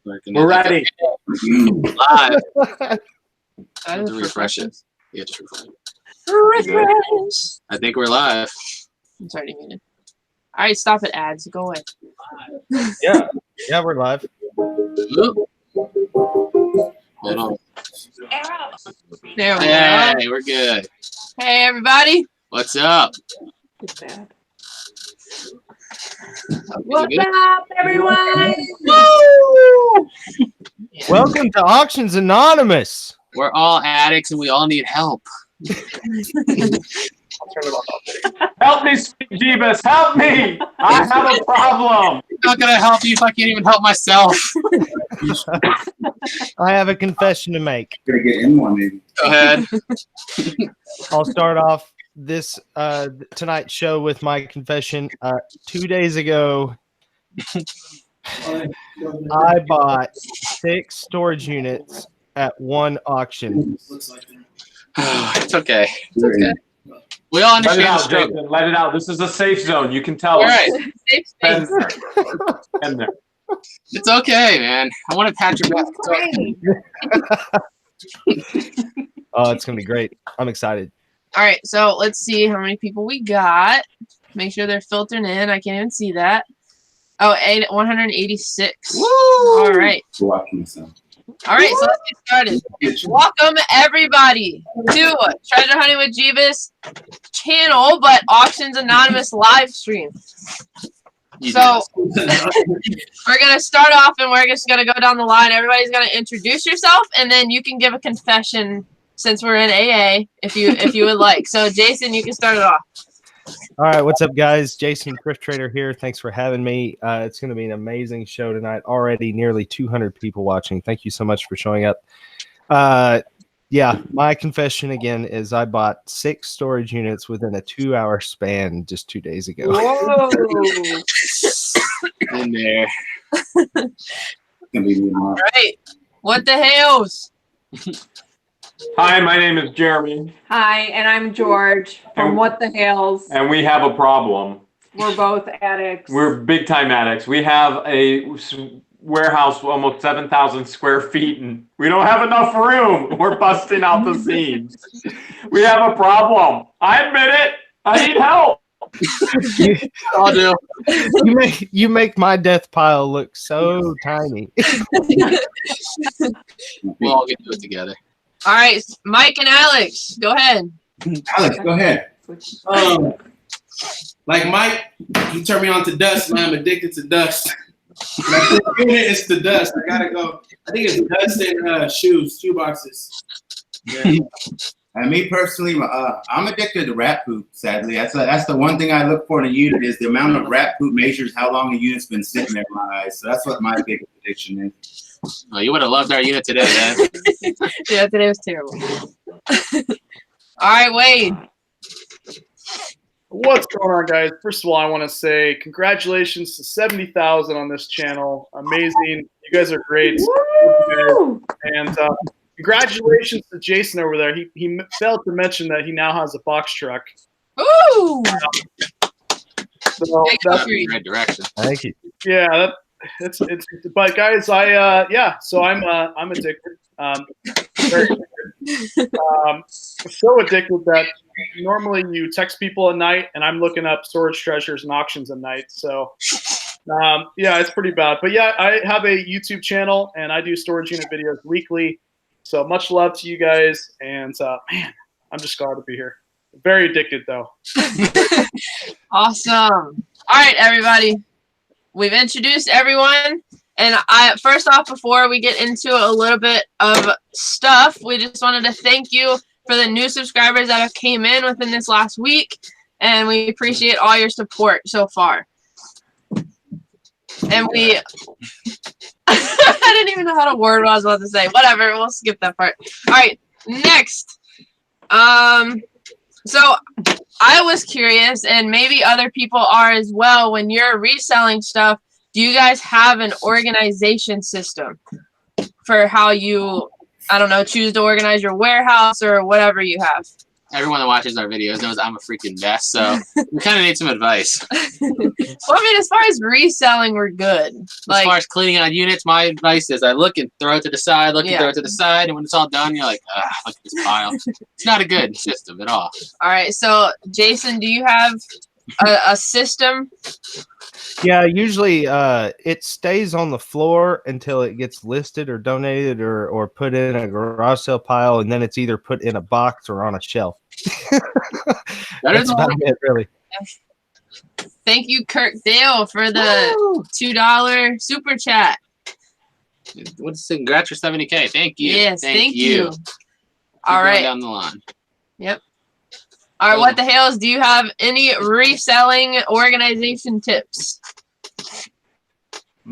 We're ready. Live. I have to refresh it. Yeah, just refresh it. Refresh. I think we're live. I'm sorry, muted. All right, stop it, ads. Go away. Yeah, we're live. Hold on. There we go. Hey, we're good. Hey, everybody. What's up? It's bad. What's up, everyone? Woo! Welcome to Auctions Anonymous. We're all addicts and we all need help. Help me, sweet Jebus. Help me. I have a problem. I'm not gonna help you if I can't even help myself. I have a confession to make. Gonna get in one, maybe. Go ahead. I'll start off this tonight's show with my confession. 2 days ago, I bought 6 storage units at one auction. It's okay. It's okay. We all Let it understand the out, struggle. Jason. Let it out. This is a safe zone. You can tell All us. right. Safe Ben space. there. Ben there. It's okay, man. I want to pat your back. It's okay. Oh, it's gonna be great. I'm excited. All right, so let's see how many people we got. Make sure they're filtering in. I can't even see that. Oh, 186. Woo! All right. Watching some. All right, so let's get started. Welcome, everybody, to Treasure Hunting with Jebus channel, but Auctions Anonymous live stream. So we're going to start off, and we're just going to go down the line. Everybody's going to introduce yourself, and then you can give a confession since we're in AA, if you would like. So, Jason, you can start it off. All right, what's up, guys? Jason, Thrift Trader here. Thanks for having me. It's going to be an amazing show tonight. Already nearly 200 people watching. Thank you so much for showing up. Yeah, my confession again is I bought 6 storage units within a 2-hour span just 2 days ago. Whoa. In there. Gonna be me tomorrow. All right. What the Hales? Hi, my name is Jeremy, Hi, and I'm George from What the Hales. and we have a problem. We're both addicts. We're big time addicts. We have a warehouse almost 7,000 square feet, and we don't have enough room. We're busting out the seams. We have a problem. I admit it. I need help. I'll do. You make my death pile look so tiny. We'll all get to it together. All right, Mike and Alex, go ahead. Alex, go ahead. Like Mike, he turned me on to dust, man. I'm addicted to dust. When I put unit, it's the dust. I gotta go. I think it's dust and shoe boxes. Yeah. And me personally, I'm addicted to rat poop. Sadly, that's the one thing I look for in a unit is the amount of rat poop measures how long a unit's been sitting there in my eyes. So that's what my biggest addiction is. Oh, you would have loved our unit today, man. Yeah, today was terrible. All right, Wade. What's going on, guys? First of all, I want to say congratulations to 70,000 on this channel. Amazing. You guys are great. And congratulations to Jason over there. He failed to mention that he now has a box truck. Ooh! So that's, In the right direction. Thank you. yeah, it's but guys, so I'm addicted. Very addicted. So addicted that normally you text people at night, and I'm looking up storage treasures and auctions at night. So, yeah, it's pretty bad. But yeah, I have a YouTube channel, and I do storage unit videos weekly. So much love to you guys, and man, I'm just glad to be here. Very addicted, though. Awesome. All right, everybody. We've introduced everyone. And first off, before we get into a little bit of stuff, we just wanted to thank you for the new subscribers that have came in within this last week. And we appreciate all your support so far. And we... I didn't even know how to word what I was about to say. Whatever, we'll skip that part. All right, next. So I was curious, and maybe other people are as well, when you're reselling stuff, do you guys have an organization system for how you, I don't know, choose to organize your warehouse or whatever you have? everyone that watches our videos knows I'm a freaking mess, so we kind of need some advice. Well, I mean, as far as reselling, we're good. As far as cleaning out units, my advice is I look and throw it to the side, look and throw it to the side, and when it's all done, you're like, look at this pile. It's not a good system at all. All right, so Jason, do you have a system? Yeah, usually it stays on the floor until it gets listed or donated or put in a garage sale pile, and then it's either put in a box or on a shelf. That's about it, really. Thank you, Kirk Dale, for the $2 super chat. What's the congrats for 70K? Thank you. Yes, thank you. Keep all going right. Down the line. Yep. All right, what the Hales? Do you have any reselling organization tips?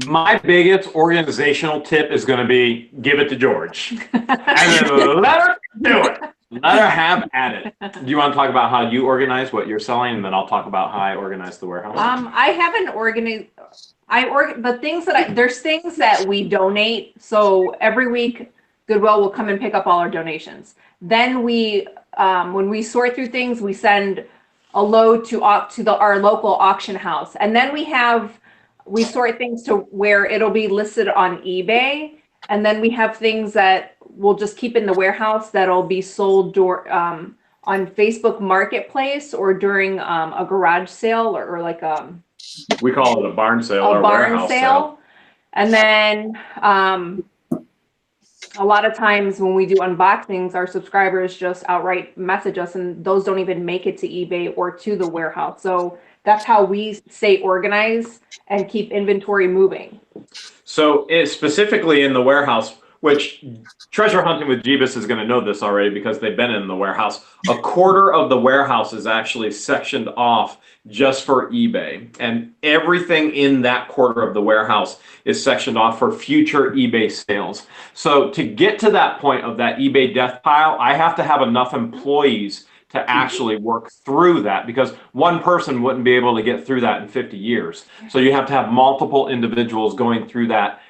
My biggest organizational tip is going to be give it to George. And then let her do it. Let her have at it. Do you want to talk about how you organize what you're selling, and then I'll talk about how I organize the warehouse? I haven't organized. The things that there's things that we donate. So every week, Goodwill will come and pick up all our donations. Then we, when we sort through things, we send a load to our local auction house, and then we sort things to where it'll be listed on eBay, and then we have things that we'll just keep in the warehouse that'll be sold on Facebook Marketplace or during a garage sale or like we call it a barn sale or barn sale. And then a lot of times when we do unboxings, our subscribers just outright message us, and those don't even make it to eBay or to the warehouse. So that's how we stay organized and keep inventory moving. So specifically in the warehouse, which Treasure Hunting with Jebus is going to know this already because they've been in the warehouse, a quarter of the warehouse is actually sectioned off just for eBay. And everything in that quarter of the warehouse is sectioned off for future eBay sales. So to get to that point of that eBay death pile, I have to have enough employees to actually work through that, because one person wouldn't be able to get through that in 50 years. So you have to have multiple individuals going through that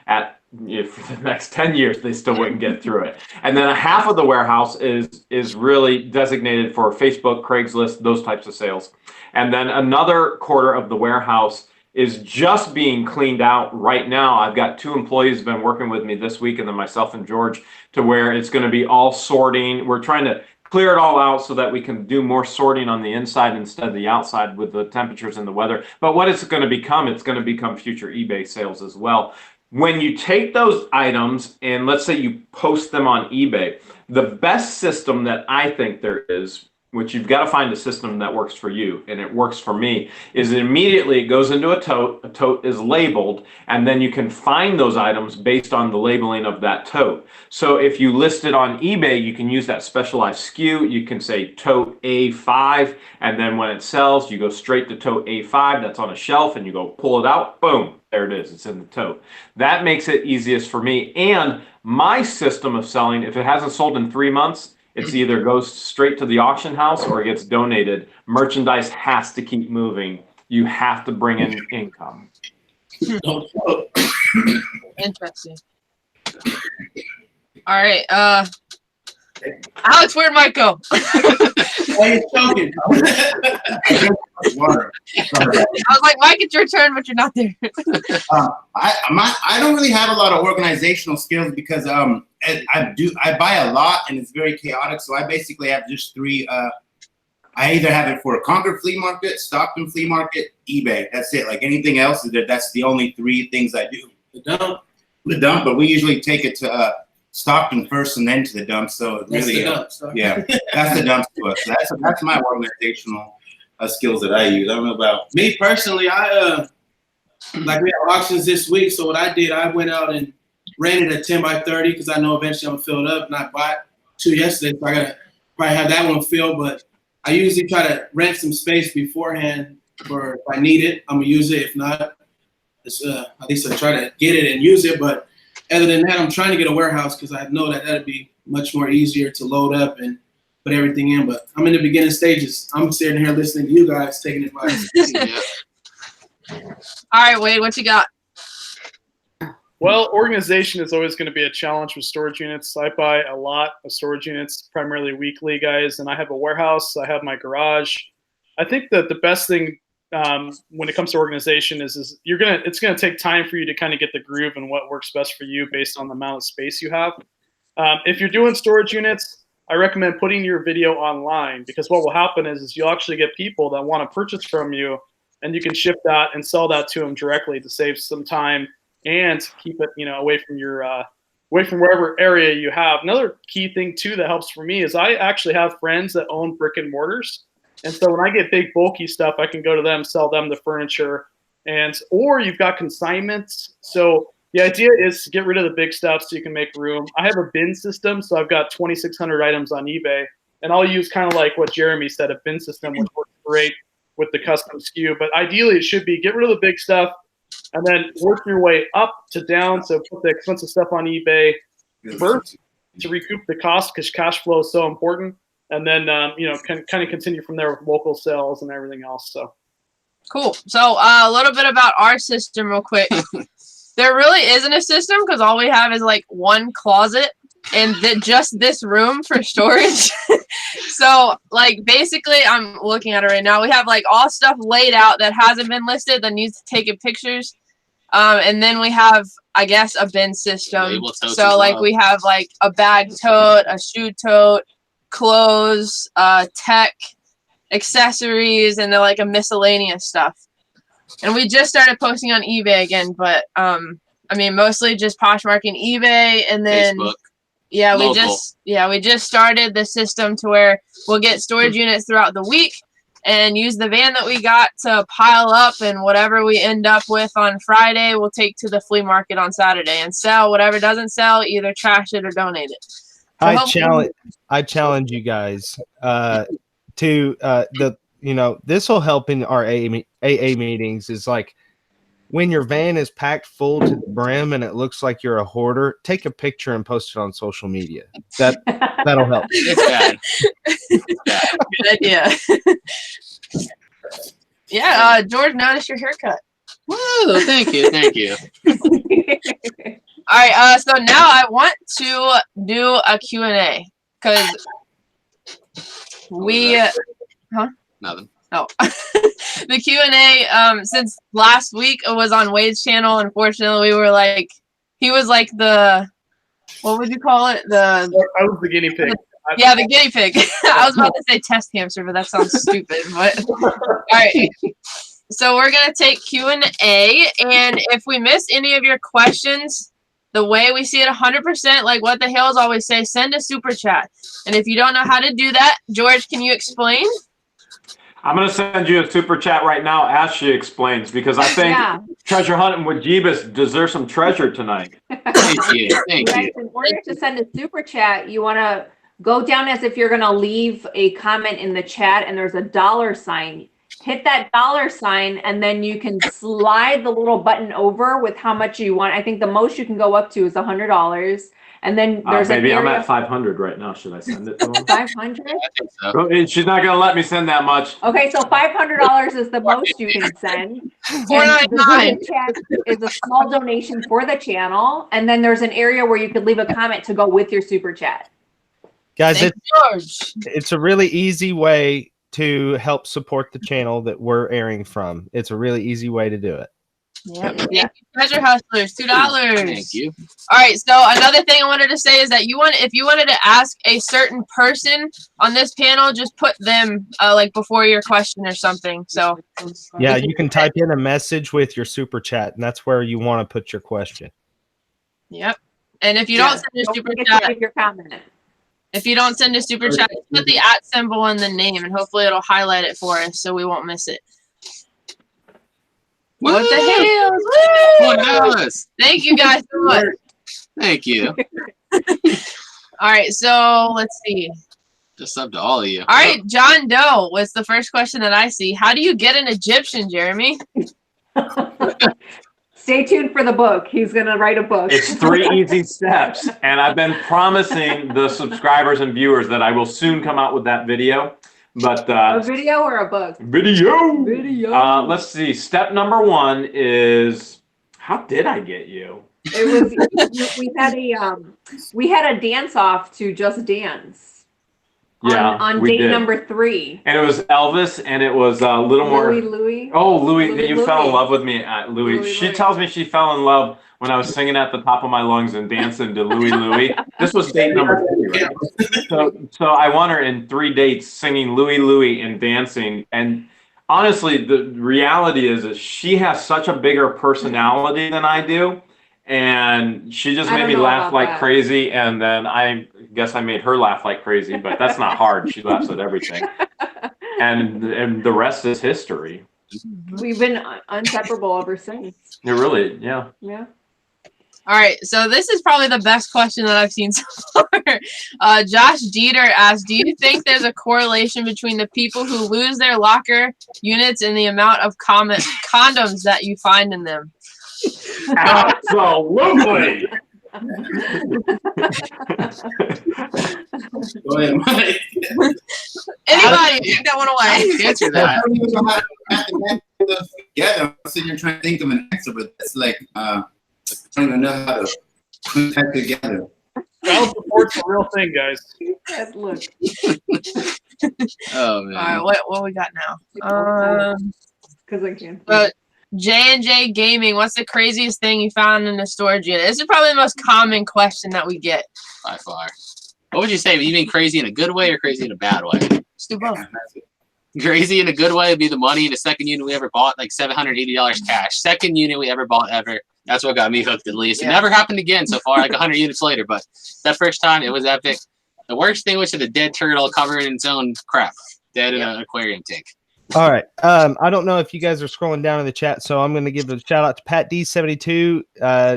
for the next 10 years, they still wouldn't get through it. And then a half of the warehouse is really designated for Facebook, Craigslist, those types of sales. And then another quarter of the warehouse is just being cleaned out right now. I've got 2 employees who've been working with me this week, and then myself and George, to where it's going to be all sorting. We're trying to clear it all out so that we can do more sorting on the inside instead of the outside with the temperatures and the weather. But what it's going to become, it's going to become future eBay sales as well. When you take those items and let's say you post them on eBay, the best system that I think there is, which you've got to find a system that works for you, and it works for me, is immediately it goes into a tote is labeled, and then you can find those items based on the labeling of that tote. So if you list it on eBay, you can use that specialized SKU. You can say tote A5, and then when it sells, you go straight to tote A5 that's on a shelf, and you go pull it out, boom, there it is, it's in the tote. That makes it easiest for me. And my system of selling, if it hasn't sold in 3 months, it's either goes straight to the auction house or it gets donated. Merchandise has to keep moving. You have to bring in income. Interesting. All right. Alex, where'd Mike go? Why are you choking? Water. I was like, Mike, it's your turn, but you're not there. I don't really have a lot of organizational skills because I buy a lot and it's very chaotic. So I basically have just 3. I either have it for a Concord flea market, Stockton flea market, eBay. That's it. Like anything else, that's the only 3 things I do. The dump, but we usually take it to Stockton first and then to the dump. So it really, that's the dump to us. So that's my organizational skills that I use. I don't know about me personally. I like we have auctions this week. So what I did, I went out and rented a 10 by 30 because I know eventually I'm gonna fill it up. And I bought 2 yesterday, so I gotta probably have that one filled. But I usually try to rent some space beforehand for if I need it, I'm gonna use it. If not, at least I try to get it and use it. But other than that, I'm trying to get a warehouse because I know that that'd be much more easier to load up and put everything in. But I'm in the beginning stages. I'm sitting here listening to you guys, taking advice. All right, Wade, what you got? Well, organization is always going to be a challenge with storage units. I buy a lot of storage units, primarily weekly, guys, and I have a warehouse. I have my garage. I think that the best thing when it comes to organization is it's going to take time for you to kind of get the groove and what works best for you based on the amount of space you have. If you're doing storage units, I recommend putting your video online, because what will happen is you'll actually get people that want to purchase from you, and you can ship that and sell that to them directly to save some time and keep it, away from your away from wherever area you have. Another key thing too that helps for me is I actually have friends that own brick and mortars, and so when I get big bulky stuff, I can go to them, sell them the furniture, or you've got consignments. So the idea is to get rid of the big stuff so you can make room. I have a bin system, so I've got 2,600 items on eBay, and I'll use kind of like what Jeremy said, a bin system, which works great with the custom SKU. But ideally, it should be get rid of the big stuff and then work your way up to down. So put the expensive stuff on eBay first to recoup the cost, because cash flow is so important. And then, can kind of continue from there with local sales and everything else. So cool. So a little bit about our system real quick. There really isn't a system, because all we have is like one closet and just this room for storage. So like basically I'm looking at it right now. We have like all stuff laid out that hasn't been listed that needs to take pictures. And then we have, I guess, a bin system. So like we have like a bag tote, a shoe tote, clothes, tech, accessories, and then like a miscellaneous stuff. And we just started posting on eBay again, but I mean mostly just Poshmarking, eBay, and then Facebook. Yeah, Local. we just started the system to where we'll get storage units throughout the week and use the van that we got to pile up, and whatever we end up with on Friday, we'll take to the flea market on Saturday and sell. Whatever doesn't sell, either trash it or donate it. So I challenge you guys to this will help in our AA meetings. Is like when your van is packed full to the brim and it looks like you're a hoarder, take a picture and post it on social media. That'll help. It's bad. good idea. Yeah, George, notice your haircut. Woo! Thank you. All right, so now I want to do a Q&A, because we Nothing. Oh, the Q&A, since last week it was on Wade's channel. Unfortunately, he was like the, what would you call it? I was the guinea pig. Yeah, the guinea pig. I was about to say test hamster, but that sounds stupid. But all right. So we're gonna take Q&A, and if we miss any of your questions, the way we see it 100%, like what the Hales always say, send a super chat. And if you don't know how to do that, George, can you explain? I'm going to send you a super chat right now as she explains, because I think Treasure Hunting with Jebus deserves some treasure tonight. Thank you. In order to send a super chat, you want to go down as if you're going to leave a comment in the chat, and there's a $sign. Hit that $sign, and then you can slide the little button over with how much you want. I think the most you can go up to is $100. And then there's maybe I'm at 500 right now. Should I send it to him? 500? So. She's not going to let me send that much. Okay, so $500 is the most you can send. $4.99 is a small donation for the channel, and then there's an area where you could leave a comment to go with your super chat. Guys, George. it's a really easy way to help support the channel that we're airing from. It's a really easy way to do it. Yeah. Treasure Hustlers, $2. Thank you. All right. So another thing I wanted to say is that if you wanted to ask a certain person on this panel, just put them like before your question or something. So yeah, you can type in a message with your super chat, and that's where you want to put your question. Yep. And if you don't send a super chat, your comment. If you don't send a super chat, put the @ symbol in the name, and hopefully it'll highlight it for us so we won't miss it. What the hell? Thank you guys so much. Thank you. All right, so let's see. Just up to all of you. All right, John Doe was the first question that I see. How do you get an Egyptian, Jeremy? Stay tuned for the book. He's going to write a book. It's 3 easy steps, and I've been promising the subscribers and viewers that I will soon come out with that video. But a video or a book? Video. Let's see. Step number 1 is, how did I get you? We had a dance off to Just Dance. Yeah, on we day did. number 3. And it was Elvis, and it was a little more. Louis. Oh, Louis, Louis, you fell in love with me at Louis. Louis, She Louis. tells me she fell in love when I was singing at the top of my lungs and dancing to Louis Louis. This was date number 3, right? So I won her in 3 dates singing Louis Louis and dancing. And honestly, the reality is she has such a bigger personality than I do. And she just I made don't me know laugh about like that. crazy. And then I guess I made her laugh like crazy, but that's not hard. She laughs at everything. And the rest is history. We've been inseparable ever since. It really, yeah. Yeah. All right, so this is probably the best question that I've seen so far. Josh Dieter asked, do you think there's a correlation between the people who lose their locker units and the amount of condoms that you find in them? Absolutely. Go ahead, Mike. Anybody, take that one away. Answer that. Yeah, I'm sitting here trying to think of an answer, but it's like I don't even know how to put that together. Child support's a real thing, guys. Look. Oh man. All right, what we got now? Because I can. J&J Gaming, what's the craziest thing you found in a storage unit? This is probably the most common question that we get. By far. What would you say? You mean crazy in a good way or crazy in a bad way? Let's do both. Crazy in a good way would be the money in the second unit we ever bought, like $780 cash. Second unit we ever bought ever. That's what got me hooked at least. It never happened again so far, like 100 units later. But that first time, it was epic. The worst thing was a dead turtle covered in its own crap. Dead in an aquarium tank. All right. I don't know if you guys are scrolling down in the chat, so I'm going to give a shout out to Pat D72,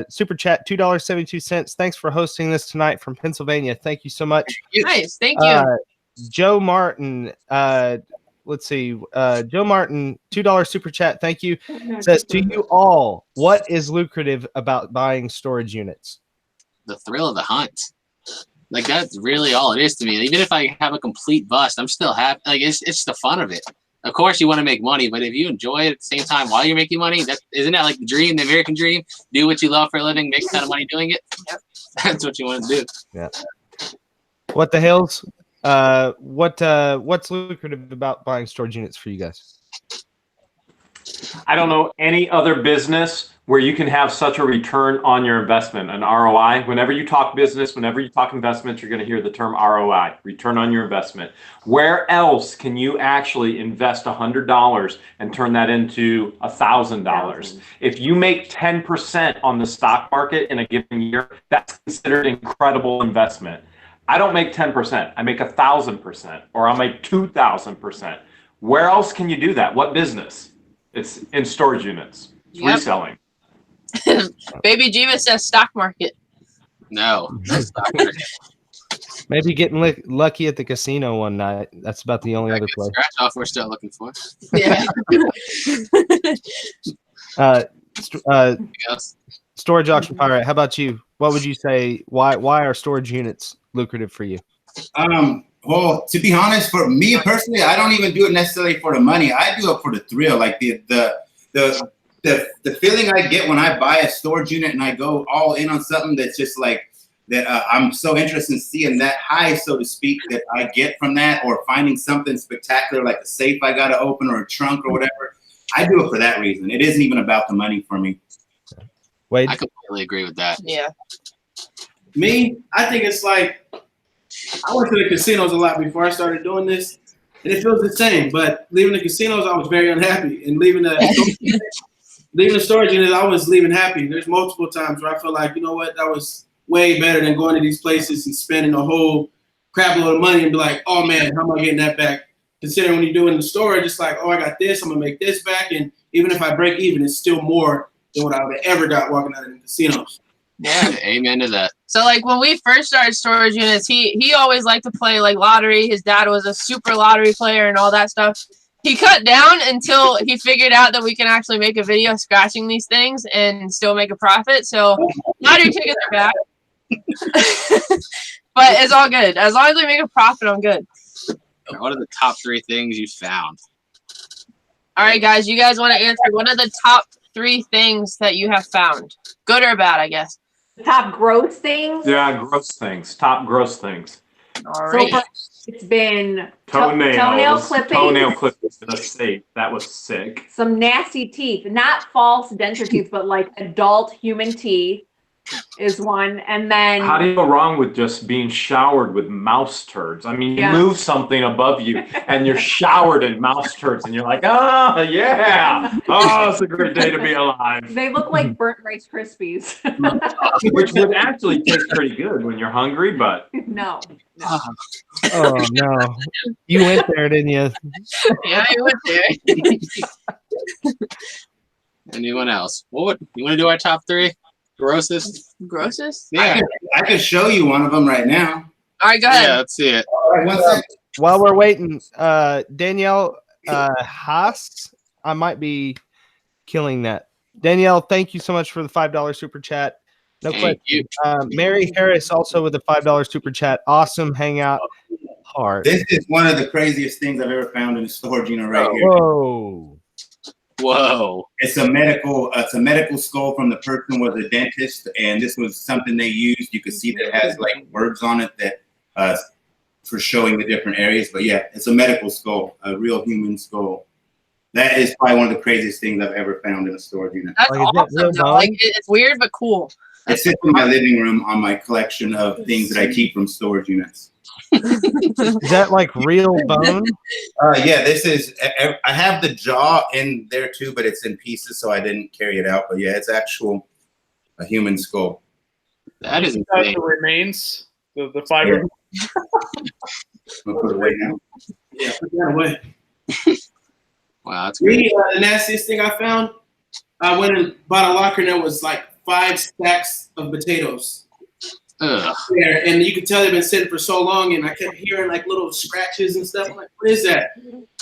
super chat $2.72. Thanks for hosting this tonight from Pennsylvania. Thank you so much. Nice, thank you. Joe Martin, let's see, Joe Martin, $2 super chat. Thank you. Says to you all, what is lucrative about buying storage units? The thrill of the hunt. Like that's really all it is to me. Even if I have a complete bust, I'm still happy. Like it's the fun of it. Of course, you want to make money, but if you enjoy it at the same time while you're making money, isn't that like the dream, the American dream? Do what you love for a living, make a ton of money doing it. Yep. That's what you want to do. Yeah. What the hell's? What's lucrative about buying storage units for you guys? I don't know any other business where you can have such a return on your investment, an ROI. Whenever you talk business, whenever you talk investments, you're going to hear the term ROI, return on your investment. Where else can you actually invest $100 and turn that into $1,000? If you make 10% on the stock market in a given year, that's considered an incredible investment. I don't make 10%. I make 1,000%, or I'll make 2,000%. Where else can you do that? What business? It's in storage units. It's reselling. Baby Jebus says stock market. No. Stock market. Maybe getting lucky at the casino one night. That's about the only other place. Scratch off we're still looking for. Yeah. Storage auction pirate. How about you? What would you say? Why are storage units lucrative for you? Well, to be honest, for me personally, I don't even do it necessarily for the money. I do it for the thrill, like the feeling I get when I buy a storage unit and I go all in on something that's just like that. I'm so interested in seeing that high, so to speak, that I get from that, or finding something spectacular like a safe I got to open or a trunk or whatever. I do it for that reason. It isn't even about the money for me. Wade? I completely agree with that. Yeah. Me, I think it's like I went to the casinos a lot before I started doing this, and it feels the same. But leaving the casinos, I was very unhappy, and leaving the storage unit, I was leaving happy. There's multiple times where I feel like, you know what, that was way better than going to these places and spending a whole crap load of money and be like, oh man, how am I getting that back? Considering when you're doing the storage, it's like, oh, I got this, I'm gonna make this back, and even if I break even, it's still more than what I would have ever got walking out of the casinos. Yeah, amen to that. So like when we first started storage units, he always liked to play like lottery. His dad was a super lottery player and all that stuff. He cut down until he figured out that we can actually make a video scratching these things and still make a profit. So lottery tickets are back. But it's all good. As long as we make a profit, I'm good. What are the top 3 things you found? All right, guys, you guys want to answer? What are the top 3 things that you have found? Good or bad, I guess. Top gross things. Yeah, gross things. Top gross things. All So right. far, it's been Toenails. toenail clippings. Toenail clippings in a safe. That was sick. Some nasty teeth, not false denture teeth, but like adult human teeth is one. And then How do you go wrong with just being showered with mouse turds? I mean, you Yeah. move something above you and you're showered in mouse turds and you're like, oh, yeah. Oh, it's a great day to be alive. they look like burnt Rice Krispies. Which would actually taste pretty good when you're hungry, but No. Oh no, you went there, didn't you? Yeah, I went there. Anyone else? What you want to do our top 3 grossest? Grossest? Yeah, I can show you one of them right now. All right, go ahead. yeah. Let's see it. All right, one second. While we're waiting, Danielle Haas, I might be killing that. Danielle, thank you so much for the $5 super chat. No Thank question. you. Mary Harris also with the $5 super chat. Awesome hangout. Hard. This is one of the craziest things I've ever found in a storage unit right here. Whoa. Whoa. It's a medical skull from the person was a dentist, and this was something they used. You could see that it has like words on it that for showing the different areas. But yeah, it's a medical skull, a real human skull. That is probably one of the craziest things I've ever found in a storage unit. That's Like, is that awesome. real Though. bone? Like it's weird but cool. It sits in my living room on my collection of things that I keep from storage units. Is that like real bone? Yeah, this is. I have the jaw in there too, but it's in pieces, so I didn't carry it out. But yeah, it's a human skull. That is That's insane. the remains, the fiber. We'll put it away now. Yeah, put that away. Wow, that's great. Really, the nastiest thing I found, I went and bought a locker and there was like 5 stacks of potatoes Ugh. there, and you could tell they've been sitting for so long, and I kept hearing like little scratches and stuff. I'm like, what is that?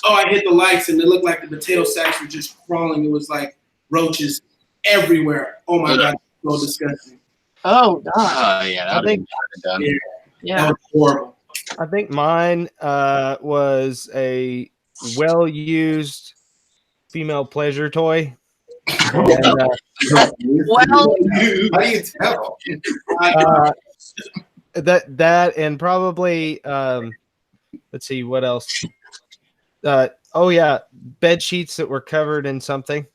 Oh, I hit the lights, and it looked like the potato sacks were just crawling. It was like roaches everywhere. Oh my God, so disgusting. Oh God. Oh yeah, that would have been done. Yeah, Yeah. that was horrible. I think mine was a well-used female pleasure toy. And, Well, How do you tell? that and probably let's see what else. Oh yeah, bed sheets that were covered in something.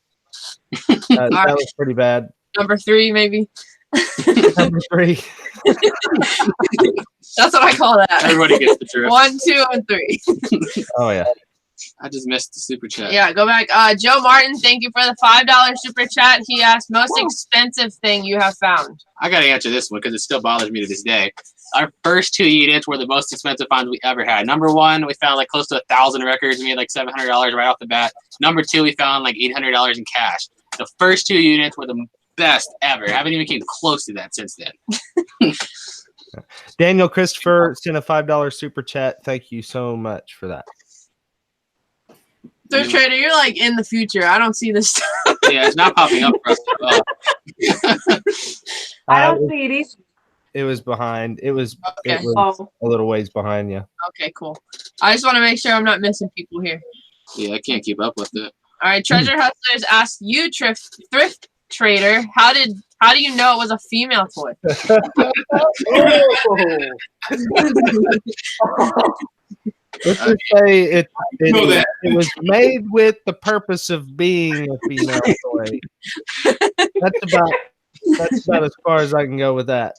That was pretty bad. number 3 maybe. Number 3. That's what I call that. Everybody gets the drift. 1, 2, and 3. Oh yeah. I just missed the super chat. Yeah, go back. Joe Martin, thank you for the $5 super chat. He asked, most expensive thing you have found. I got to answer this one because it still bothers me to this day. Our first 2 units were the most expensive finds we ever had. Number 1, we found like close to 1,000 records. We made like $700 right off the bat. Number 2, we found like $800 in cash. The first 2 units were the best ever. I haven't even came close to that since then. Daniel Christopher sent a $5 super chat. Thank you so much for that. Thrift Trader, you're like in the future. I don't see this stuff. Yeah, it's not popping up for us at all. I don't see it either. It was behind. It was Okay. Oh. a little ways behind you. Okay, cool. I just want to make sure I'm not missing people here. Yeah, I can't keep up with it. All right, Treasure Hustlers asked you, Thrift Trader, how do you know it was a female toy? Let's just say it know that. was made with the purpose of being a female toy. That's about as far as I can go with that.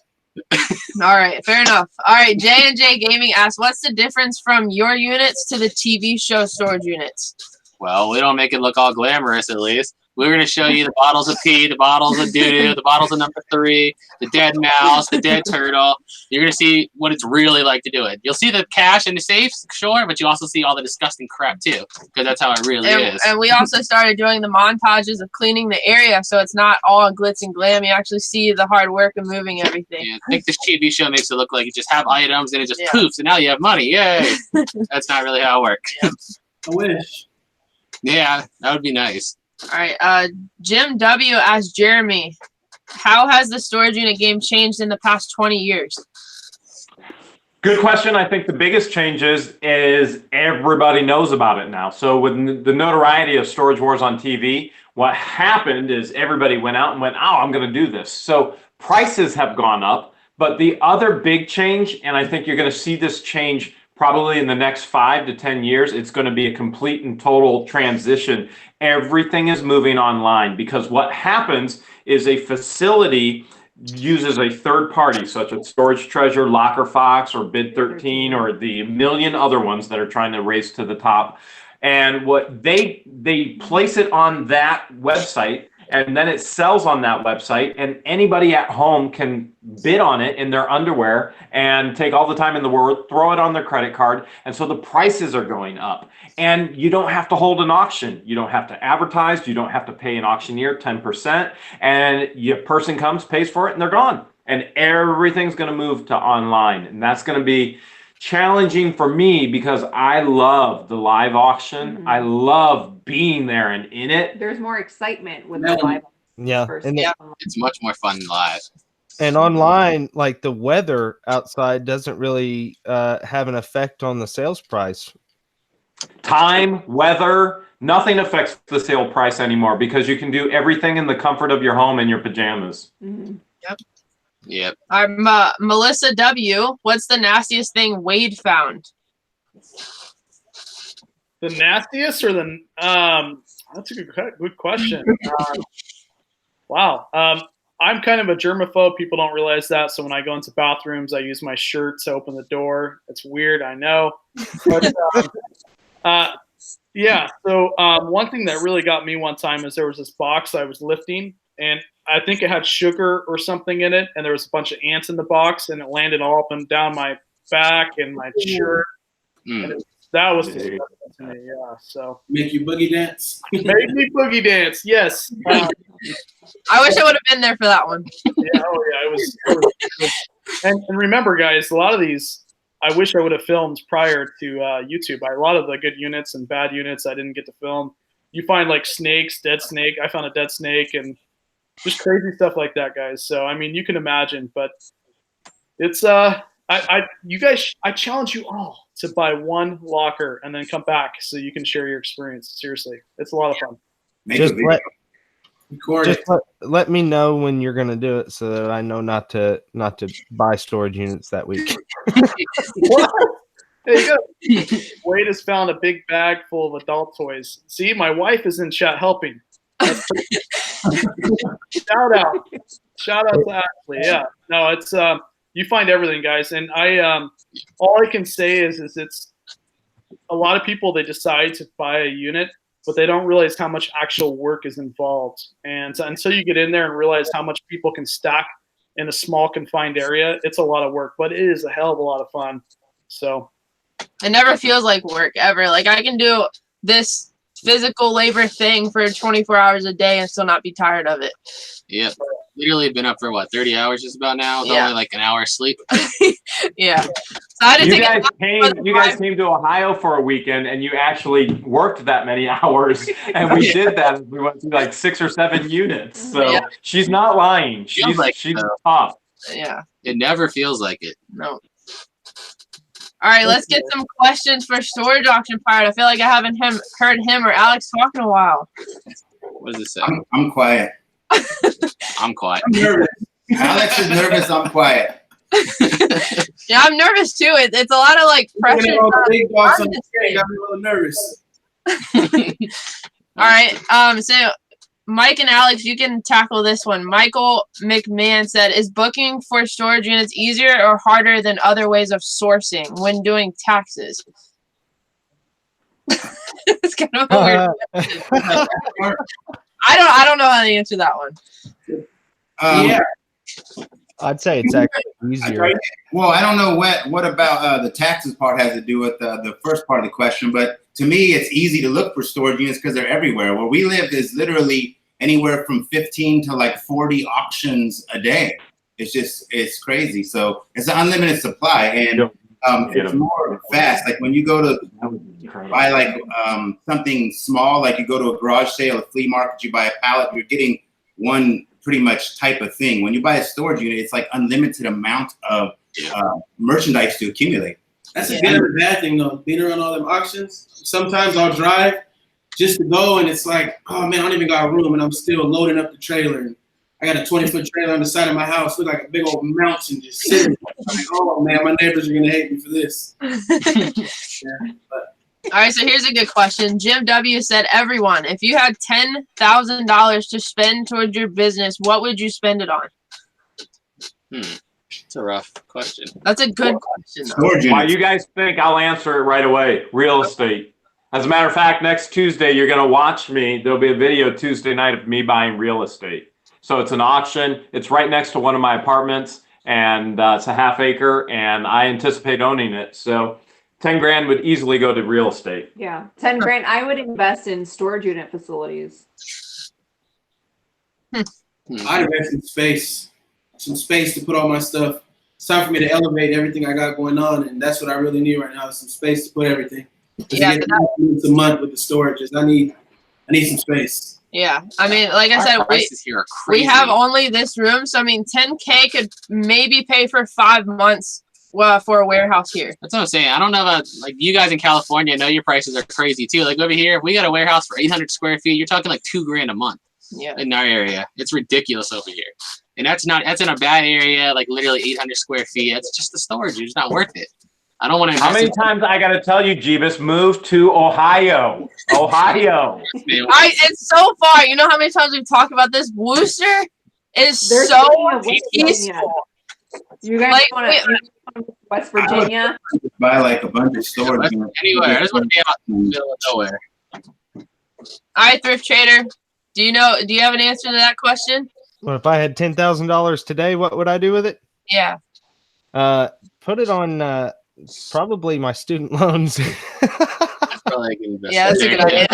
All right, fair enough. All right, J&J Gaming asked, what's the difference from your units to the TV show storage units? Well, we don't make it look all glamorous, at least. We're going to show you the bottles of pee, the bottles of doo-doo, the bottles of number 3, the dead mouse, the dead turtle. You're going to see what it's really like to do it. You'll see the cash in the safes, sure, but you also see all the disgusting crap, too, because that's how it really is. And we also started doing the montages of cleaning the area, so it's not all glitz and glam. You actually see the hard work of moving everything. Yeah, I think this TV show makes it look like you just have items and it just Yeah. poofs, and now you have money. Yay! That's not really how it works. I wish. Yeah, that would be nice. All right, Jim W. asked Jeremy, how has the storage unit game changed in the past 20 years? Good question. I think the biggest change is everybody knows about it now. So with the notoriety of Storage Wars on TV, what happened is everybody went out and went, oh, I'm going to do this. So prices have gone up. But the other big change, and I think you're going to see this change probably in the next 5 to 10 years, it's going to be a complete and total transition. Everything is moving online, because what happens is a facility uses a third party, such as Storage Treasure, Locker Fox, or Bid 13, or the million other ones that are trying to race to the top. And what they place it on that website, and then it sells on that website, and anybody at home can bid on it in their underwear and take all the time in the world, throw it on their credit card. And so the prices are going up, and you don't have to hold an auction. You don't have to advertise. You don't have to pay an auctioneer 10%. And your person comes, pays for it, and they're gone. And everything's going to move to online. And that's going to be challenging for me, because I love the live auction. I love being there and in it. There's more excitement with the live. Yeah, and it's much more fun live. And online, like the weather outside doesn't really have an effect on the sales price. Time, weather, nothing affects the sale price anymore, because you can do everything in the comfort of your home in your pajamas. Yep. Yep. Melissa W. What's the nastiest thing Wade found? The nastiest or the that's a good question. Wow. I'm kind of a germaphobe. People don't realize that. So when I go into bathrooms, I use my shirt to open the door. It's weird, I know. But yeah. So one thing that really got me one time is there was this box I was lifting, and I think it had sugar or something in it, and there was a bunch of ants in the box, and it landed all up and down my back and my shirt. And that was disgusting to me. Yeah. So make you boogie dance. Make me boogie dance. Yes. I wish I would have been there for that one. Yeah. Oh yeah. It was and remember, guys, a lot of these I wish I would have filmed prior to YouTube. A lot of the good units and bad units I didn't get to film. You find like snakes, dead snake. I found a dead snake and just crazy stuff like that, guys. So I mean, you can imagine, but it's you guys, I challenge you all to buy one locker and then come back so you can share your experience. Seriously, it's a lot of fun. Let me know when you're gonna do it so that I know not to buy storage units that week. There you go. Wade has found a big bag full of adult toys. See, my wife is in chat helping. Shout out to Ashley. Yeah, no, it's you find everything, guys, and all I can say is it's a lot of people, they decide to buy a unit, but they don't realize how much actual work is involved. And so until you get in there and realize how much people can stack in a small confined area, it's a lot of work, but it is a hell of a lot of fun. So it never feels like work ever. Like I can do this physical labor thing for 24 hours a day and still not be tired of it. Yep. Literally been up for what, 30 hours just about now? It's only like an hour of sleep. Yeah. So I had to you guys came to Ohio for a weekend and you actually worked that many hours, and we did that. We went through like 6 or 7 units. So she's not lying. She's tough. Yeah. It never feels like it. No. All right, let's get some questions for Storage Auction Pirate. I feel like I haven't heard him or Alex talk in a while. What does it say? I'm quiet. I'm quiet. I'm nervous. Alex is nervous. I'm quiet. Yeah, I'm nervous too. It's a lot of like pressure. Big dogs on the screen got me a little nervous. All right. So Mike and Alex, you can tackle this one. Michael McMahon said, "Is booking for storage units easier or harder than other ways of sourcing when doing taxes?" It's kind of a weird question. I don't know how to answer that one. Yeah. I'd say it's actually easier. Well, I don't know what about the taxes part has to do with the first part of the question, but to me, it's easy to look for storage units because they're everywhere. Where we live is literally anywhere from 15 to like 40 auctions a day. It's crazy. So it's an unlimited supply, and it's more fast. Like when you go to buy like something small, like you go to a garage sale, a flea market, you buy a pallet, you're getting one pretty much type of thing. When you buy a storage unit, it's like unlimited amount of merchandise to accumulate. That's a good and a bad thing though, being around all them auctions. Sometimes I'll drive just to go and it's like, oh man, I don't even got room and I'm still loading up the trailer. And I got a 20-foot trailer on the side of my house, look like a big old mountain just sitting. I'm like, oh man, my neighbors are gonna hate me for this. All right, so here's a good question. Jim W said, everyone, if you had $10,000 to spend towards your business, what would you spend it on? It's a rough question. That's a good question, though. Storage Why units. you guys think I'll answer it right away? Real estate. As a matter of fact, next Tuesday, you're going to watch me. There'll be a video Tuesday night of me buying real estate. So it's an auction. It's right next to one of my apartments, and it's a half acre, and I anticipate owning it. So 10 grand would easily go to real estate. Yeah, 10 grand. I would invest in storage unit facilities. I'd invest in space, some space to put all my stuff. It's time for me to elevate everything I got going on, and that's what I really need right now is some space to put everything. Yeah, It's a month with the storages. I need some space. yeah. I mean, like I said, prices here are crazy. we have only this room, so I mean, 10K could maybe pay for 5 months for a warehouse here. That's what I'm saying. I don't know about like you guys in California. I know your prices are crazy too. Like over here, if we got a warehouse for 800 square feet, you're talking like $2 grand a month. Yeah. In our area, it's ridiculous over here, and that's in a bad area, like literally 800 square feet. It's just the storage. It's not worth it. I don't want to. How many times I got to tell you, Jebus, move to Ohio? Ohio. It's so far. You know how many times we've talked about this? Worcester is There's so West Virginia. peaceful. You guys Like, want to West Virginia? Buy like a bunch of storage units. Anywhere. I just want to be out in the middle of nowhere. All right, Thrift Trader. Do you have an answer to that question? Well, if I had $10,000 today, what would I do with it? Yeah. Put it on probably my student loans. That's probably a good investment. Yeah, that's a good idea.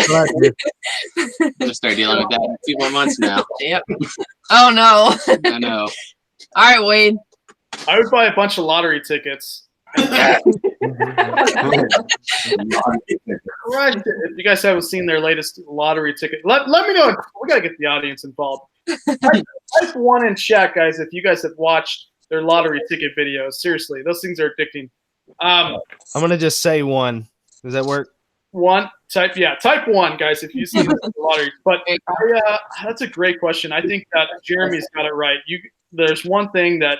I'm gonna start dealing with that in 2 more months now. Yep. Oh no. I know. All right, Wade. I would buy a bunch of lottery tickets. Right. If you guys haven't seen their latest lottery ticket, let me know. We gotta get the audience involved. Type 1 in chat, guys, if you guys have watched their lottery ticket videos. Seriously, those things are addicting. I'm gonna just say 1. Does that work? 1. Type 1, guys, if you see the lottery. But that's a great question. I think that Jeremy's got it right. There's one thing that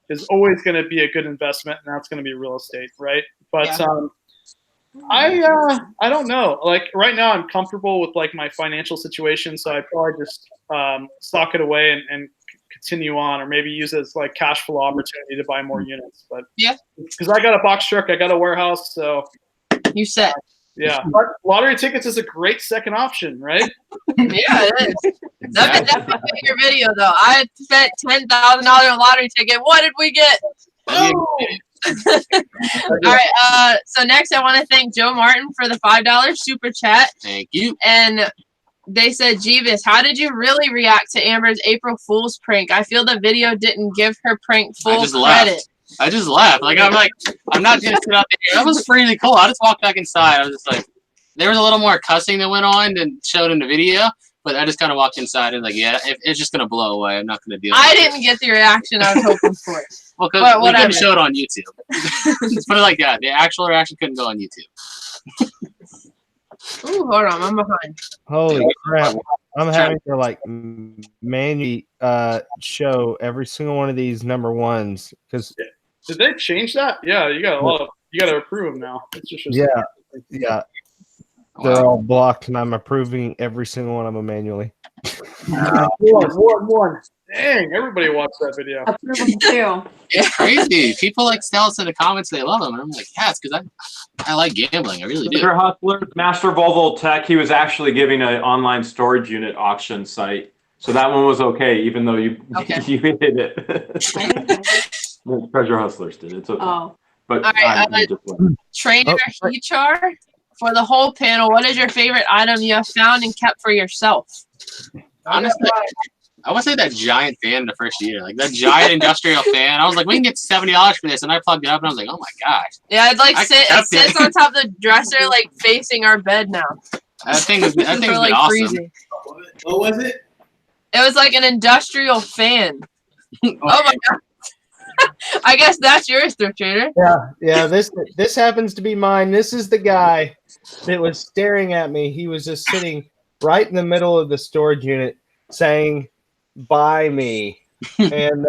is always going to be a good investment, and that's going to be real estate, right? But I don't know. Like right now, I'm comfortable with like my financial situation, so I'd probably just stock it away and continue on, or maybe use it as like cash flow opportunity to buy more units. But yeah, because I got a box truck, I got a warehouse, so you set. Yeah, but lottery tickets is a great second option, right? Yeah, it is. That'd definitely be your video, though. I spent $10,000 on a lottery ticket. What did we get? Oh! All right. So next, I want to thank Joe Martin for the $5 super chat. Thank you. And they said, Jebus, how did you really react to Amber's April Fool's prank? I feel the video didn't give her prank full credit. I just laughed. I'm not gonna sit out there. That was really cool. I just walked back inside. I was just like, there was a little more cussing that went on than showed in the video, but I just kind of walked inside and like, yeah, it's just gonna blow away. I'm not gonna deal with it. I didn't get the reaction I was hoping for. Well, because we couldn't show it on YouTube. Let's put it like that. The actual reaction couldn't go on YouTube. Ooh, hold on, I'm behind. Holy crap! I'm having to like manually show every single one of these number ones because. Did they change that? Yeah, you got a lot of. You got to approve them now. It's just yeah. They're all blocked, and I'm approving every single one of them manually. One. Dang! Everybody watched that video. Approve them too. It's crazy. People like tell us in the comments they love them, and I'm like, yeah, it's because I like gambling. I really do. Mr. Hustler, Master Volvo Tech, he was actually giving an online storage unit auction site, so that one was okay, even though you hit it. The Treasure Hustlers did. It's okay. Oh. But all right, Trainer Hechar, for the whole panel, what is your favorite item you have found and kept for yourself? Honestly, I would say that giant fan the first year. Like that giant industrial fan. I was like, we can get $70 for this. And I plugged it up and I was like, oh my gosh. Yeah, it sits on top of the dresser, like facing our bed now. That thing's been like awesome. Freezing. What was it? It was like an industrial fan. Oh my god. I guess that's yours, Thrift Trader. Yeah. This happens to be mine. This is the guy that was staring at me. He was just sitting right in the middle of the storage unit, saying, by me. And,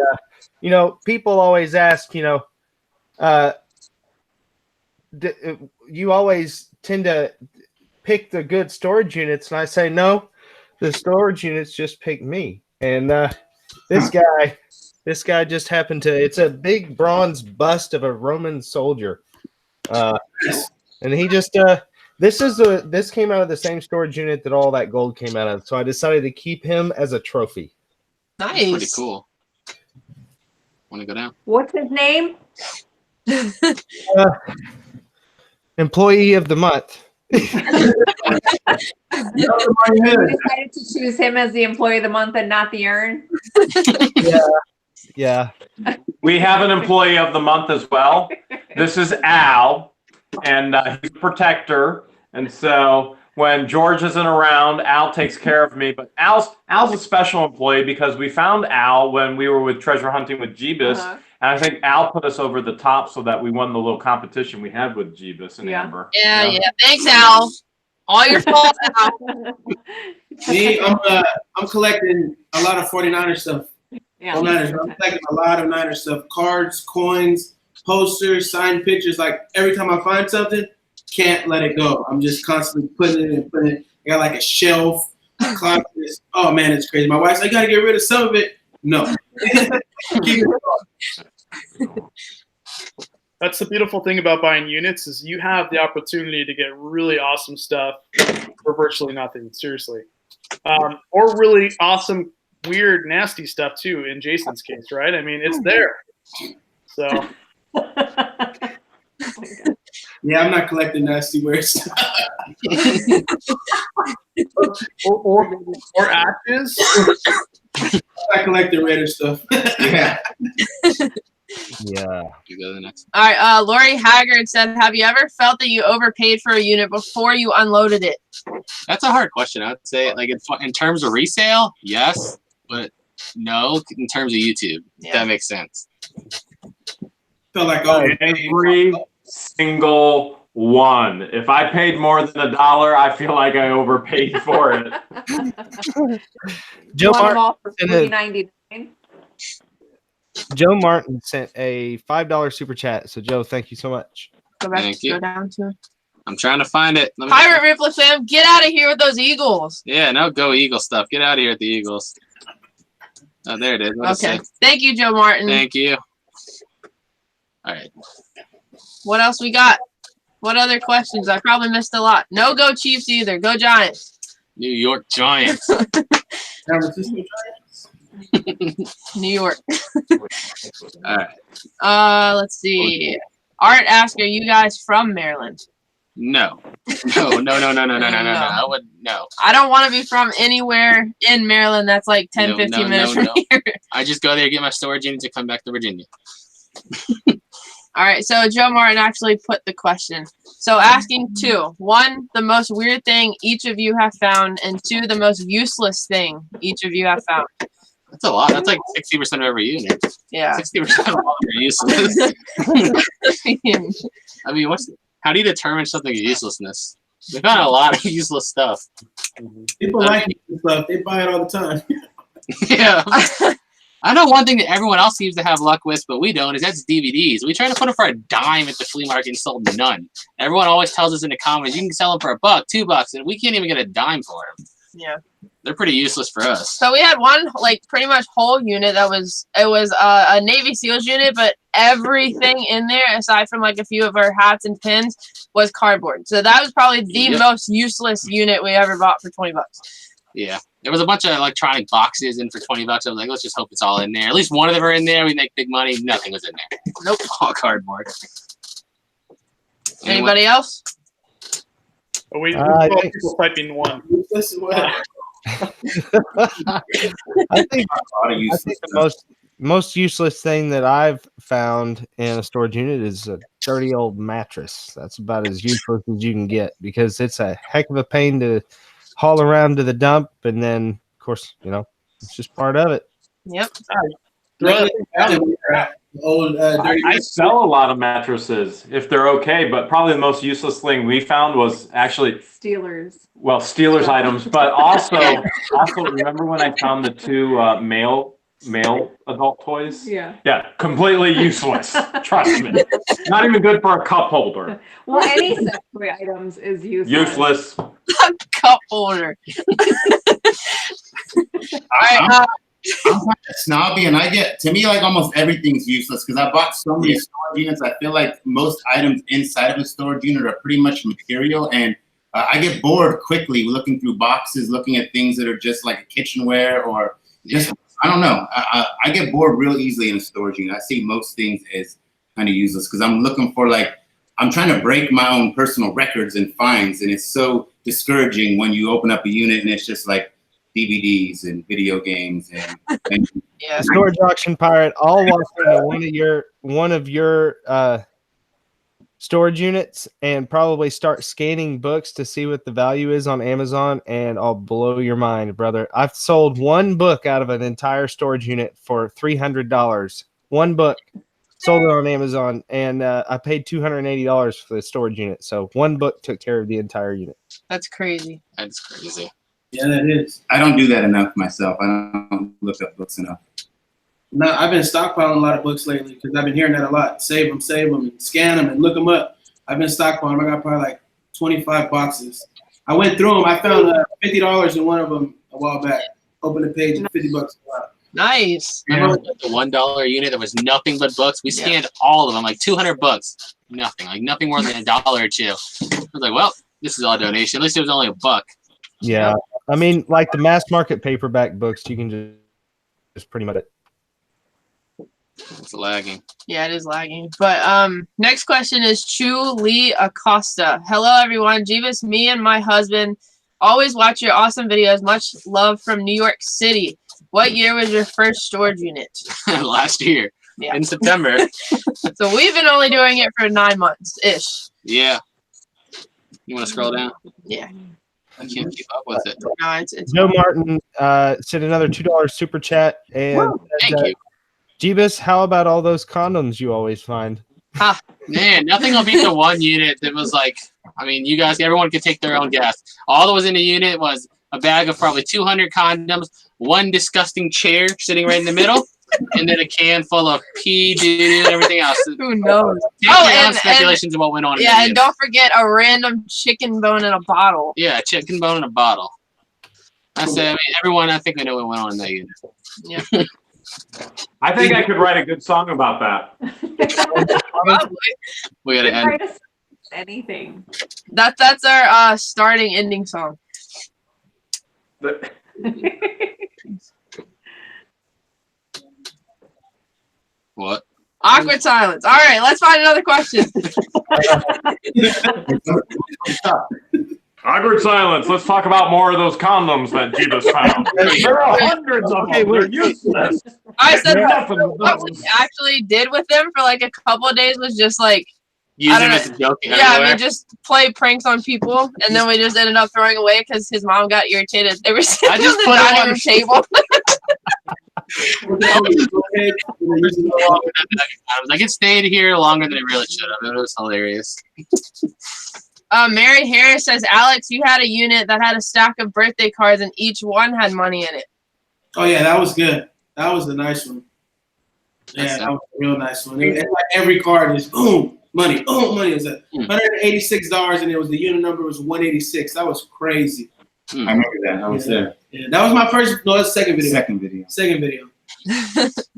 you know, people always ask, you know, you always tend to pick the good storage units. And I say, no, the storage units just pick me. And this guy just happened to, it's a big bronze bust of a Roman soldier. And he just, this came out of the same storage unit that all that gold came out of. So I decided to keep him as a trophy. Nice. That's pretty cool. Want to go down? What's his name? Employee of the month. You decided to choose him as the employee of the month and not the urn. Yeah. We have an employee of the month as well. This is Al, and he's a protector. And so when George isn't around, Al takes care of me. But Al's a special employee because we found Al when we were with treasure hunting with Jebus. And I think Al put us over the top so that we won the little competition we had with Jebus and Amber. Yeah. Thanks, Al. All your fault, Al. Me, I'm collecting a lot of 49er stuff. Yeah. I'm collecting a lot of Niner stuff. Cards, coins, posters, signed pictures. Like every time I find something, can't let it go. I'm just constantly putting it. I got like a shelf, a closet. Oh man, it's crazy. My wife's like, I gotta get rid of some of it. No. Keep it going. That's the beautiful thing about buying units is you have the opportunity to get really awesome stuff for virtually nothing, seriously. Or really awesome, weird, nasty stuff too, in Jason's case, right? I mean, it's there. So. Yeah, I'm not collecting nasty weird stuff. or ashes. I collect the redder stuff. Yeah. Yeah. You go to the next. All right. Lori Haggard said, have you ever felt that you overpaid for a unit before you unloaded it? That's a hard question. I'd say, like, in terms of resale, yes, but no, in terms of YouTube. If that makes sense. Felt like Every single one. If I paid more than $1, I feel like I overpaid for it. Joe Won them all for Martin, $3.99. Joe Martin sent a $5 super chat. So Joe, thank you so much. Go back. Thank you. Go down to it. I'm trying to find it. Pirate Ripple fam, get out of here with those Eagles. Yeah, no, go Eagle stuff. Get out of here with the Eagles. Oh, there it is. Okay. Thank you, Joe Martin. Thank you. All right. What else we got? What other questions? I probably missed a lot. No go Chiefs either. Go Giants. New York Giants. San Francisco Giants. New York. All right. Let's see. Art asked, are you guys from Maryland? No. I would no. I don't want to be from anywhere in Maryland that's like 10, 15 minutes from here. I just go there, get my storage unit to come back to Virginia. All right, so Joe Martin actually put the question. So asking two. One, the most weird thing each of you have found, and two, the most useless thing each of you have found. That's a lot. That's like 60% of every unit. Yeah. 60% of all are useless. I mean, how do you determine something uselessness? We found a lot of useless stuff. People like useless stuff. They buy it all the time. Yeah. I know one thing that everyone else seems to have luck with, but we don't, is that's DVDs. We try to put them for a dime at the flea market and sold none. Everyone always tells us in the comments, you can sell them for $1, $2, and we can't even get a dime for them. Yeah. They're pretty useless for us. So we had one, like, pretty much whole unit that was, it was a Navy SEALs unit, but everything in there, aside from, like, a few of our hats and pins, was cardboard. So that was probably the most useless unit we ever bought for $20. Yeah. There was a bunch of electronic boxes in for $20. I was like, let's just hope it's all in there. At least one of them are in there. We make big money. Nothing was in there. Nope. All cardboard. Anybody else? Oh, we saw people typing one. I think the most useless thing that I've found in a storage unit is a dirty old mattress. That's about as useless as you can get because it's a heck of a pain to haul around to the dump, and then of course, you know, it's just part of it. Yep. Old I sell a lot of mattresses if they're okay, but probably the most useless thing we found was actually Steelers. Steelers items, but also remember when I found the two male adult toys? Yeah, completely useless. Trust me, not even good for a cup holder. Well, any sex toy items is useless. Useless. Cup holder. I'm snobby, and to me, like almost everything's useless because I bought so many storage units. I feel like most items inside of a storage unit are pretty much material, and I get bored quickly looking through boxes, looking at things that are just like a kitchenware or just, I don't know. I get bored real easily in a storage unit. I see most things as kind of useless because I'm looking for I'm trying to break my own personal records and finds, and it's so discouraging when you open up a unit and it's just like DVDs and video games and Yeah. Storage auction pirate. I'll walk into one of your storage units and probably start scanning books to see what the value is on Amazon, and I'll blow your mind, brother. I've sold one book out of an entire storage unit for $300. One book. Sold it on Amazon, and I paid $280 for the storage unit. So one book took care of the entire unit. That's crazy. That's crazy. Yeah, that is. I don't do that enough myself. I don't look up books enough. No, I've been stockpiling a lot of books lately because I've been hearing that a lot. Save them, and scan them, and look them up. I've been stockpiling. I got probably like 25 boxes. I went through them. I found $50 in one of them a while back. Opened the page and $50. Nice. Remember the $1 unit that was nothing but books? We scanned all of them, like 200 books. Nothing, like nothing more than $1 or $2. I was like, well, this is all donation. At least it was only $1. Yeah, I mean, like the mass market paperback books, you can just pretty much. It's lagging. Yeah, it is lagging. But next question is Chu Lee Acosta. Hello, everyone. Jebus, me and my husband always watch your awesome videos. Much love from New York City. What year was your first storage unit? Last year. Yeah. In September. So we've been only doing it for 9 months-ish. Yeah. You want to scroll down? Yeah. I can't keep up with it. No, it's Joe Martin sent another $2 super chat. And thank you. Jebus, how about all those condoms you always find? Man, nothing will beat the one unit that was like, I mean, you guys, everyone could take their own guess. All that was in the unit was a bag of probably 200 condoms, one disgusting chair sitting right in the middle, and then a can full of pee, doo, and everything else. Who knows? And speculations of what went on. Yeah, and don't forget a random chicken bone in a bottle. Yeah, a chicken bone in a bottle. I said, I mean, everyone, I think we know what went on in that unit. Yeah. I think I could write a good song about that. Probably. We gotta end. Anything. That's our starting ending song. What? Awkward silence. All right, let's find another question. Awkward silence. Let's talk about more of those condoms that Jebus found. There are hundreds of them. They're useless. I said what we actually did with them for like a couple of days was just like use them as a joke. Yeah, I mean, just play pranks on people, and then we just ended up throwing away because his mom got irritated. They were sitting on the dining room table. Like it stayed here longer than it really should have. It was hilarious. Mary Harris says, Alex, you had a unit that had a stack of birthday cards and each one had money in it. Oh yeah, that was good. That was a nice one. Yeah, that was a real nice one. Like every card is boom, money. Oh, money. It was $186 and it was the unit number was 186. That was crazy. I remember that. I was there. Yeah, that was my first. No, that's the second video. Second video.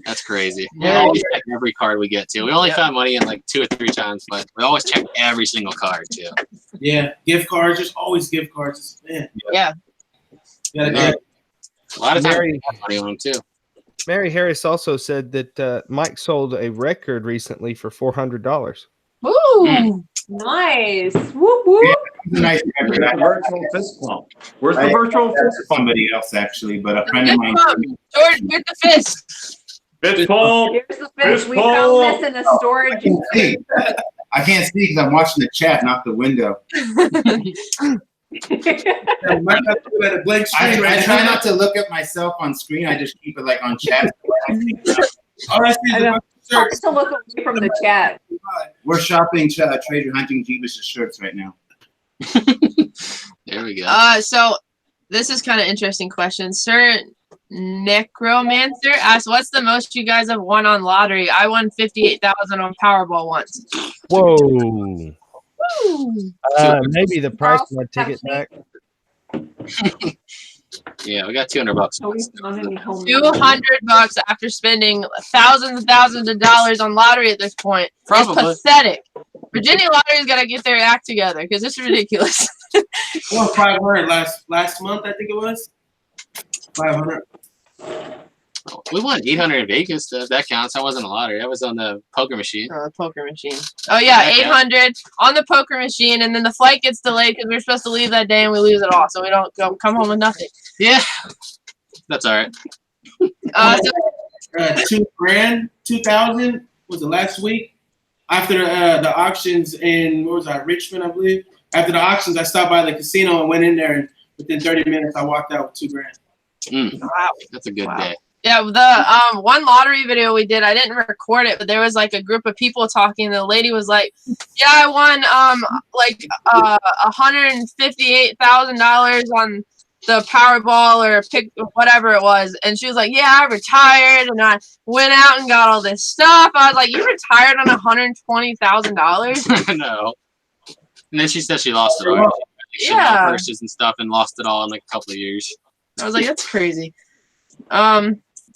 That's crazy. We always check every card we get to. We only found money in like 2 or 3 times, but we always check every single card too. Yeah, gift cards. There's always gift cards. Man. Yeah. A lot of times we have money on them too. Mary Harris also said that Mike sold a record recently for $400. Ooh, nice. Whoop whoop. Yeah, nice. Virtual fist bump. Where's the virtual fist bump? Somebody else actually, but a friend of mine. George, get the fist. Fist pump. Here's the fist. We found this in the storage. I can't see because I'm watching the chat, not the window. I try not to look at myself on screen. I just keep it like on chat. All I see is I a know. bunch of shirts. Just to look away from the chat. We're shopping Treasure Hunting Jebus' shirts right now. There we go. So this is kind of interesting question. Sir Necromancer asked, "What's the most you guys have won on lottery?" I won 58,000 on Powerball once. Whoa. Woo! Maybe the price of my ticket back. Yeah, we got $200. So we found any home- $200 after spending thousands and thousands of dollars on lottery at this point. Probably. It's pathetic. Virginia Lottery's got to get their act together because it's ridiculous. Well, 500 last month, I think it was. 500. We won 800 in Vegas. If that counts. That wasn't a lottery. That was on the poker machine. The poker machine. Oh yeah, Yeah, 800 on the poker machine, and then the flight gets delayed because we were supposed to leave that day and we lose it all, so we don't come home with nothing. Yeah, that's all right. So, $2,000, 2,000 was the last week after the auctions in Richmond, I believe. After the auctions, I stopped by the casino and went in there, and within 30 minutes, I walked out with $2,000. wow. That's a good Wow. day. Yeah, the one lottery video we did, I didn't record it, but there was like a group of people talking. And the lady was like, "Yeah, I won $158,000 on the Powerball or pick whatever it was." And she was like, "Yeah, I retired and I went out and got all this stuff." I was like, "You retired on $120,000?" No. And then she said she lost it all. She Yeah. purses and stuff and lost it all in like a couple of years. I was like, "That's crazy."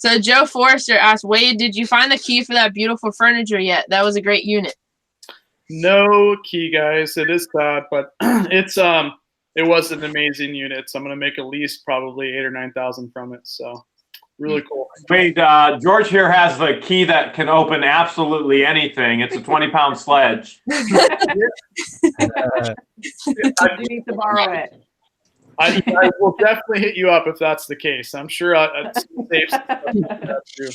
So Joe Forrester asked, "Wade, did you find the key for that beautiful furniture yet? That was a great unit." No key, guys. It is sad, but it was an amazing unit. So I'm gonna make at least probably 8,000 or 9,000 from it. So really cool. Wait, George here has the key that can open absolutely anything. It's a 20-pound sledge. You need to borrow it. I will definitely hit you up if that's the case. I'm sure it's safe. That's true.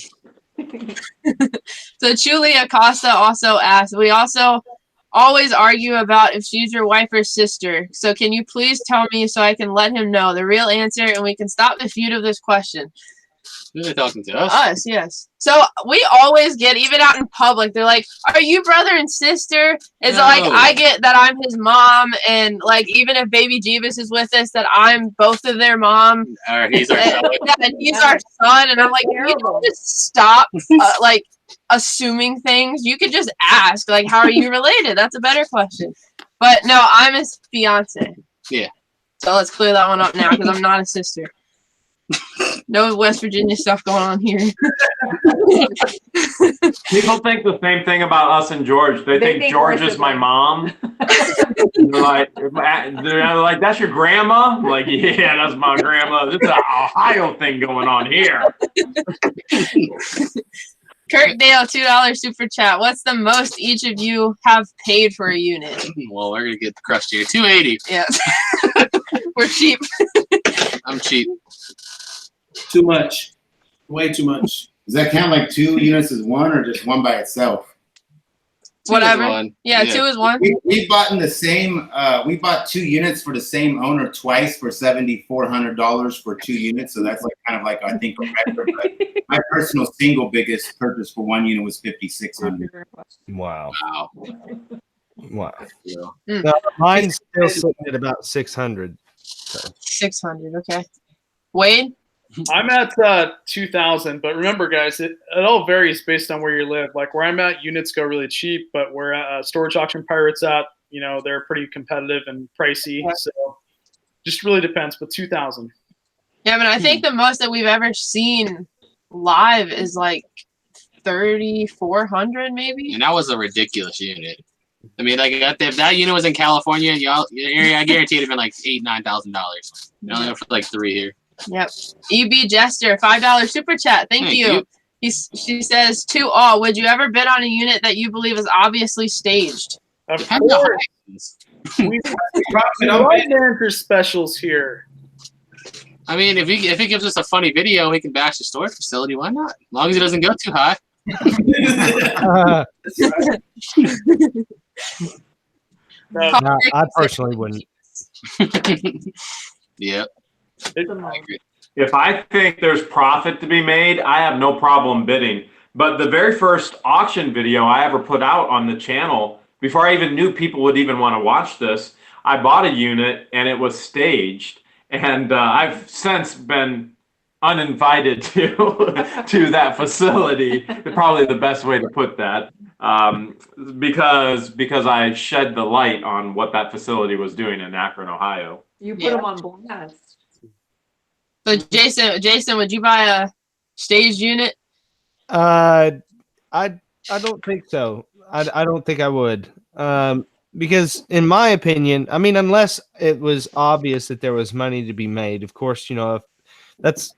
So Julie Acosta also asked, "We also always argue about if she's your wife or sister. So can you please tell me so I can let him know the real answer and we can stop the feud of this question?" Who are they talking to us? Us, yes. So we always get, even out in public, they're like, "Are you brother and sister?" It's like, No. I get that I'm his mom, and like, even if baby Jebus is with us, that I'm both of their mom. Or he's our son. Yeah, and he's our son, and I'm like, you don't just stop, like, assuming things. You could just ask, like, "How are you related?" That's a better question. But no, I'm his fiance. Yeah. So let's clear that one up now, because I'm not a sister. No West Virginia stuff going on here. People think the same thing about us and George. They think George is my mom. They're like, "That's your grandma?" I'm like, "Yeah, that's my grandma. This is an Ohio thing going on here." Kurt Dale, $2 super chat. "What's the most each of you have paid for a unit?" Well, we're gonna get crushed here. $280. Yeah. We're cheap. I'm cheap. Too much. Way too much. Does that count like 2 units as one or just one by itself? Whatever. 2 is 1. Yeah, 2 is 1. We bought in the same. We bought 2 units for the same owner twice for $7,400 for 2 units. So that's like kind of like, I think, a record. But my personal single biggest purchase for 1 unit was $5,600. Wow. Wow. Wow. Yeah. No, mine's still sitting at about 600. So. 600. Okay. Wade? I'm at 2,000, but remember, guys, it all varies based on where you live. Like where I'm at, units go really cheap, but where Storage Auction Pirates at, they're pretty competitive and pricey. So just really depends. But 2,000. Yeah, but I think the most that we've ever seen live is like 3,400, maybe. And that was a ridiculous unit. I mean, like if that unit was in California, I guarantee it'd have been like $8,000-9,000. You only have for like 3 here. Yep. EB Jester, $5 super chat. Thank you. She says, "To all, would you ever bid on a unit that you believe is obviously staged?" Of course. We manager specials here. I mean, if he gives us a funny video, we can bash the storage facility. Why not? As long as it doesn't go too high. No, I personally wouldn't. Yep. If I think there's profit to be made, I have no problem bidding. But the very first auction video I ever put out on the channel, before I even knew people would even want to watch this, I bought a unit and it was staged. And I've since been uninvited to that facility. Probably the best way to put that, because I shed the light on what that facility was doing in Akron, Ohio. You put them on blast. So Jason, would you buy a staged unit? I don't think so. I don't think I would. Because in my opinion, I mean, unless it was obvious that there was money to be made, of course, you know, that's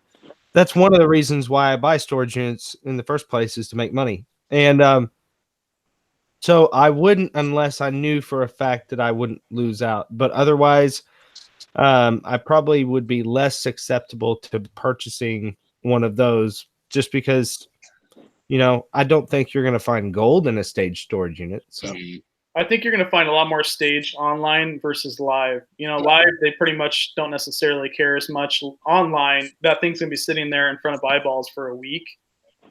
one of the reasons why I buy storage units in the first place is to make money. And so I wouldn't unless I knew for a fact that I wouldn't lose out. But otherwise, I probably would be less susceptible to purchasing one of those just because, you know, I don't think you're going to find gold in a staged storage unit. So I think you're going to find a lot more staged online versus live. You know, live, they pretty much don't necessarily care as much. Online, that thing's going to be sitting there in front of eyeballs for a week.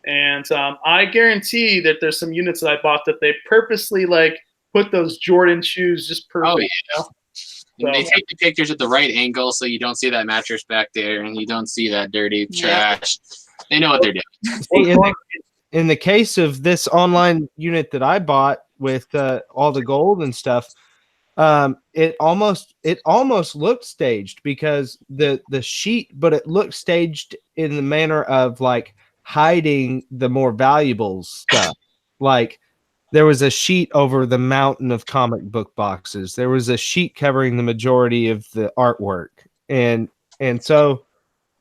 And I guarantee that there's some units that I bought that they purposely like put those Jordan shoes just perfect. Oh, yeah. And they take the pictures at the right angle so you don't see that mattress back there and you don't see that dirty trash. They know what they're doing. In the case of this online unit that I bought with all the gold and stuff, it almost looked staged because the sheet, but it looked staged in the manner of like hiding the more valuable stuff. Like there was a sheet over the mountain of comic book boxes. There was a sheet covering the majority of the artwork, and so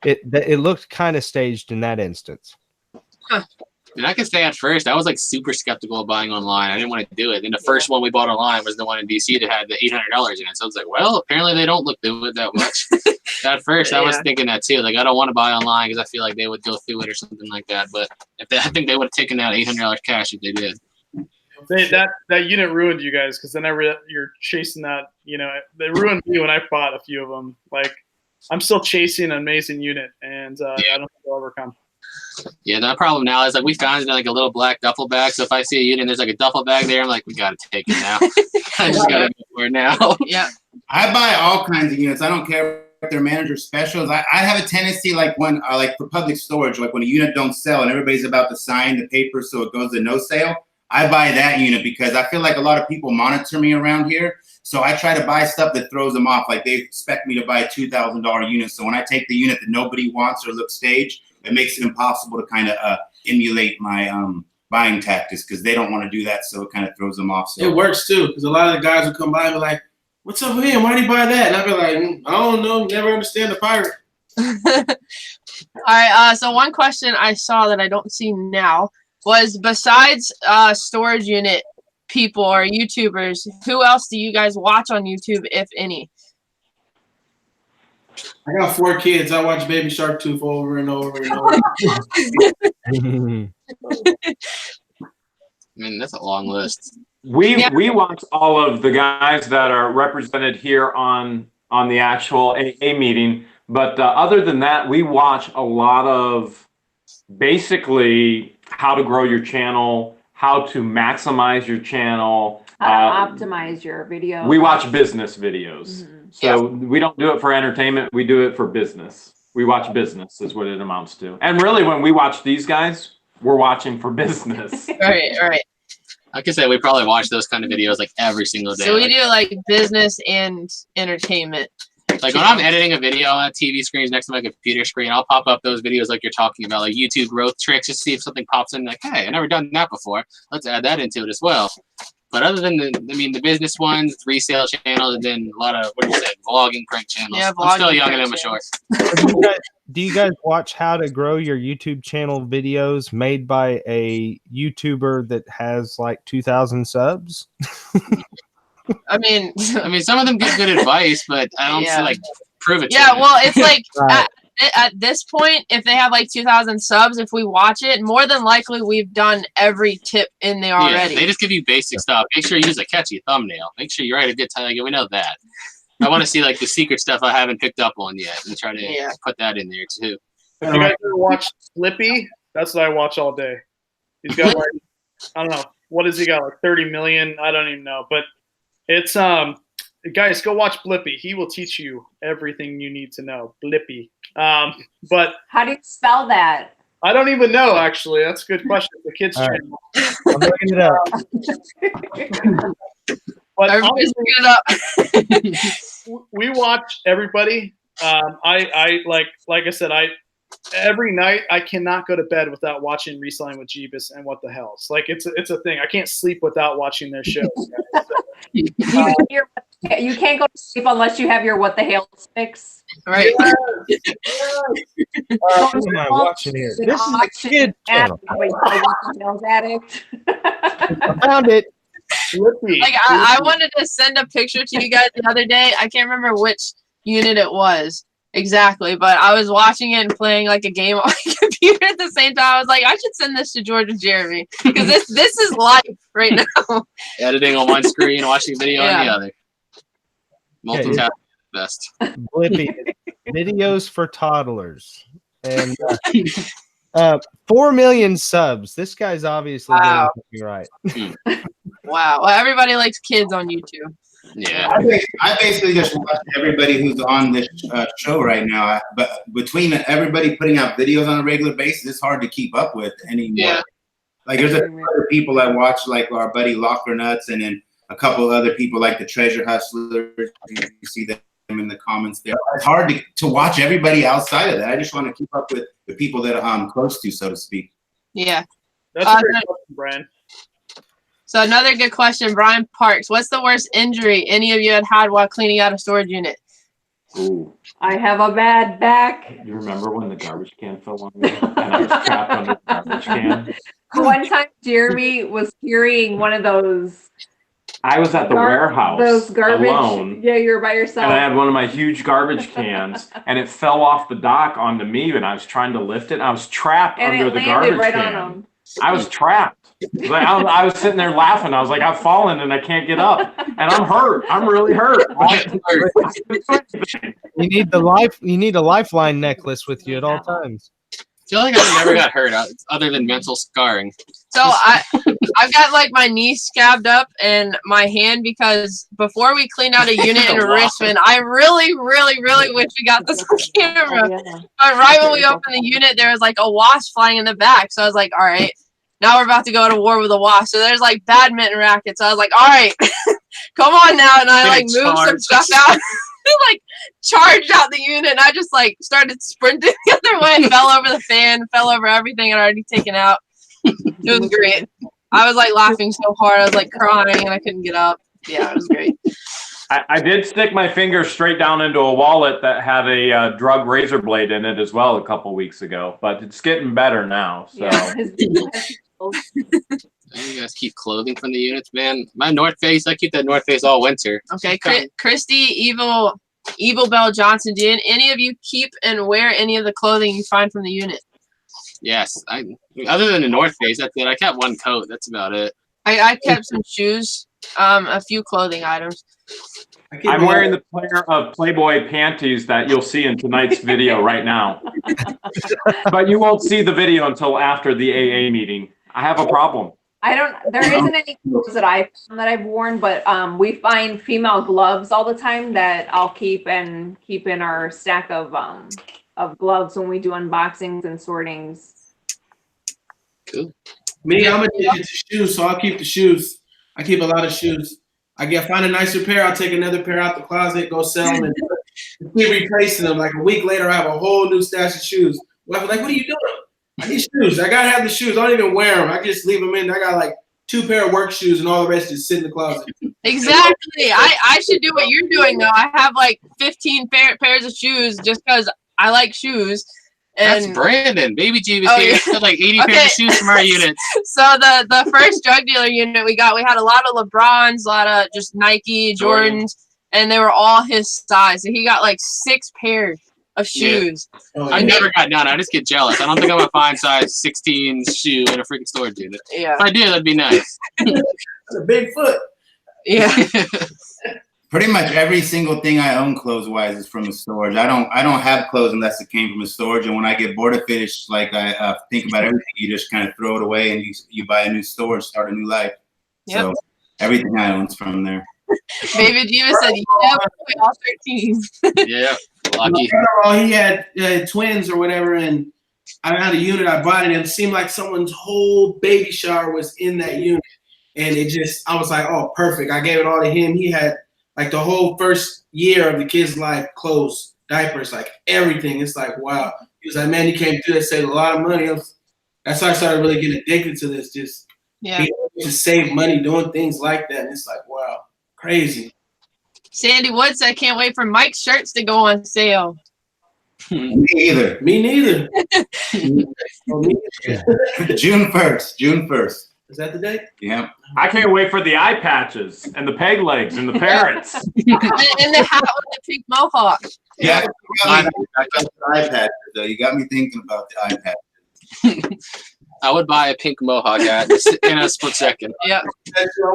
it looked kind of staged in that instance. Huh. And I can say at first, I was like super skeptical of buying online. I didn't want to do it. And the first one we bought online was the one in DC that had the $800 in it. So I was like, well, apparently they don't look through it that much. At first, I was thinking that too. Like, I don't want to buy online because I feel like they would go through it or something like that. But I think they would have taken out $800 cash if they did. That unit ruined you guys because then you're chasing that. You know, they ruined me when I bought a few of them. Like, I'm still chasing an amazing unit, and I don't think they'll overcome. Yeah, the problem now is like we found it in like a little black duffel bag. So if I see a unit and there's like a duffel bag there, I'm like, we gotta take it now. I just gotta go for it now. Yeah. I buy all kinds of units. I don't care if they're manager specials. I have a tendency like when like for public storage, like when a unit don't sell and everybody's about to sign the paper so it goes to no sale, I buy that unit because I feel like a lot of people monitor me around here. So I try to buy stuff that throws them off. Like they expect me to buy a $2,000 unit. So when I take the unit that nobody wants or looks staged, it makes it impossible to kind of emulate my buying tactics because they don't want to do that. So it kind of throws them off. So. It works too because a lot of the guys will come by and be like, "What's up with him? Why did he buy that?" And I'll be like, "I don't know. Never understand the pirate." All right. So one question I saw that I don't see now was besides storage unit people or YouTubers, who else do you guys watch on YouTube, if any? I got 4 kids. I watch Baby Shark Tooth over and over and over. I mean, that's a long list. We watch all of the guys that are represented here on the actual AA meeting, but other than that, we watch a lot of basically how to grow your channel, how to maximize your channel, how to optimize your video. We watch business videos. So we don't do it for entertainment. We do it for business. We watch business is what it amounts to. And really, when we watch these guys, we're watching for business. All right. I could say we probably watch those kind of videos like every single day. So we do like business and entertainment. Like when I'm editing a video on a TV screen next to my computer screen, I'll pop up those videos like you're talking about, like YouTube growth tricks, just see if something pops in. Like, hey, I've never done that before. Let's add that into it as well. But other than the business ones, resale channels, and then a lot of vlogging prank channels. Yeah, I'm still young and immature. Do you guys watch how to grow your YouTube channel videos made by a YouTuber that has like 2,000 subs? I mean, some of them give good advice, but I don't see like prove it. Yeah, well, it's like at this point, if they have like 2,000 subs, if we watch it, more than likely we've done every tip in there already. Yeah, they just give you basic stuff. Make sure you use a catchy thumbnail. Make sure you write a good title. Like, we know that. I want to see like the secret stuff I haven't picked up on yet, and try to put that in there too. Have you guys ever watched Flippy? That's what I watch all day. He's got like, I don't know, what has he got, like 30 million? I don't even know. But it's guys, go watch Blippi. He will teach you everything you need to know. Blippi. But How do you spell that? I don't even know, actually. That's a good question. The kids' All right. channel. I'm looking it up. But Everybody's honestly, looking it up. we watch everybody. I like I said, every night I cannot go to bed without watching Reselling with Jebus and What the Hell's. Like it's a thing. I can't sleep without watching their shows. You can't go to sleep unless you have your What the Hales fix. Right. What am I watching here? This is a kid channel. Addict. I found it. Blippi. Like I wanted to send a picture to you guys the other day. I can't remember which unit it was exactly, but I was watching it and playing like a game on my computer at the same time. I was like, I should send this to George and Jeremy because this is life right now. Editing on one screen, watching video on the other. Multitasking best. Blippi. Videos for toddlers. And 4 million subs. This guy's obviously doing something right. Wow. Well, everybody likes kids on YouTube. Yeah. I basically just watch everybody who's on this show right now. But between everybody putting out videos on a regular basis, it's hard to keep up with anymore. Yeah. Like there's other people I watch, like our buddy Locker Nuts, and then a couple other people like the Treasure Hustlers. You see them in the comments there. It's hard to watch everybody outside of that. I just want to keep up with the people that I'm close to, so to speak. Yeah. That's a great question, Brian. So another good question, Brian Parks. What's the worst injury any of you had while cleaning out a storage unit? Ooh. I have a bad back. You remember when the garbage can fell on me and I was trapped under the garbage can? One time Jeremy was carrying one of those. I was at the warehouse Those garbage. alone. Yeah, you were by yourself. And I had one of my huge garbage cans, and it fell off the dock onto me, and I was trying to lift it, and I was trapped and under it the landed garbage right can. on him. I was trapped. Like, I was sitting there laughing. I was like, I've fallen and I can't get up, and I'm hurt. I'm really hurt. You need a lifeline necklace with you at all times. I feel like I never got hurt other than mental scarring. So I've got like my knee scabbed up and my hand because before we cleaned out a unit in Richmond, I really, really, really wish we got this on camera. Oh, yeah. But right when we opened the unit, there was like a wasp flying in the back. So I was like, all right, now we're about to go to war with a wasp. So there's like badminton rackets. So I was like, all right, come on now. And I like moved some stuff out. Like charged out the unit and I just like started sprinting the other way and fell over the fan, fell over everything I'd already taken out. It was great. I was like laughing so hard, I was like crying and I couldn't get up. Yeah, it was great. I did stick my finger straight down into a wallet that had a drug razor blade in it as well a couple weeks ago, but it's getting better now. So. Yeah, You guys keep clothing from the units, man. My North Face, I keep that North Face all winter. Okay, Christy, Evil Bell Johnson, do any of you keep and wear any of the clothing you find from the unit? Yes. Other than the North Face, that's it. I kept one coat. That's about it. I kept some shoes, a few clothing items. I'm wearing the pair of Playboy panties that you'll see in tonight's video right now. But you won't see the video until after the AA meeting. I have a problem. There isn't any clothes that I've worn, but we find female gloves all the time that I'll keep in our stack of gloves when we do unboxings and sortings. Cool. Me, I'm addicted to shoes, so I'll keep the shoes. I keep a lot of shoes. Find a nicer pair, I'll take another pair out the closet, go sell them, and keep replacing them. Like a week later, I have a whole new stash of shoes. Wife was like, "What are you doing?" I need shoes. I gotta have the shoes. I don't even wear them. I just leave them in. I got like 2 pair of work shoes, and all the rest just sit in the closet. Exactly. I should do what you're doing though. I have like 15 pairs of shoes just because I like shoes. And that's Brandon. Baby Jebus Oh, here. yeah. Got like 80 pairs of shoes from our units. So the first drug dealer unit we had a lot of LeBrons, a lot of just Nike, Jordans, and they were all his size. So he got like 6 pairs of shoes. Oh, I never got none. I just get jealous. I don't think I'm gonna find size 16 shoe in a freaking storage unit. Yeah. If I did, that'd be nice. That's a big foot. Yeah. Pretty much every single thing I own clothes-wise is from a storage. I don't have clothes unless it came from a storage. And when I get bored of it, it's like I think about everything. You just kind of throw it away and you buy a new storage, start a new life. Yep. So everything I own is from there. David Jebus said, "Yeah, all 13." Yeah, lucky. He had twins or whatever, and I had a unit. I bought it, and it seemed like someone's whole baby shower was in that unit, and I was like, oh, perfect. I gave it all to him. He had like the whole first year of the kid's life, clothes, diapers, like everything. It's like, wow. He was like, man, you came through that, saved a lot of money. That's how I started really getting addicted to this, just being able to save money doing things like that. And it's like, wow, crazy. Sandy Wood said, "Can't wait for Mike's shirts to go on sale." Me neither. June 1st. Is that the date? Yeah. I can't wait for the eye patches and the peg legs and the parrots. And the hat with the pink mohawk. Yeah. I got the iPad though. You got me thinking about the iPad. I would buy a pink mohawk hat in a split second. Yeah.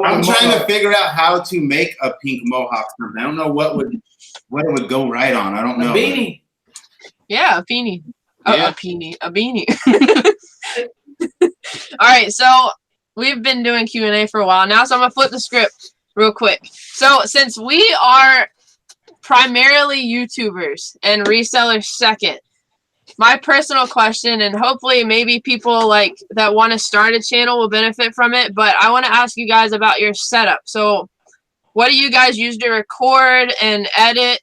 I'm trying to figure out how to make a pink mohawk. I don't know what it would go right on. I don't know. A beanie. Yeah, a beanie. Yeah. A beanie. All right, so we've been doing Q&A for a while now, so I'm going to flip the script real quick. So since we are primarily YouTubers and resellers second, my personal question, and hopefully maybe people like that want to start a channel will benefit from it, but I want to ask you guys about your setup. So what do you guys use to record and edit?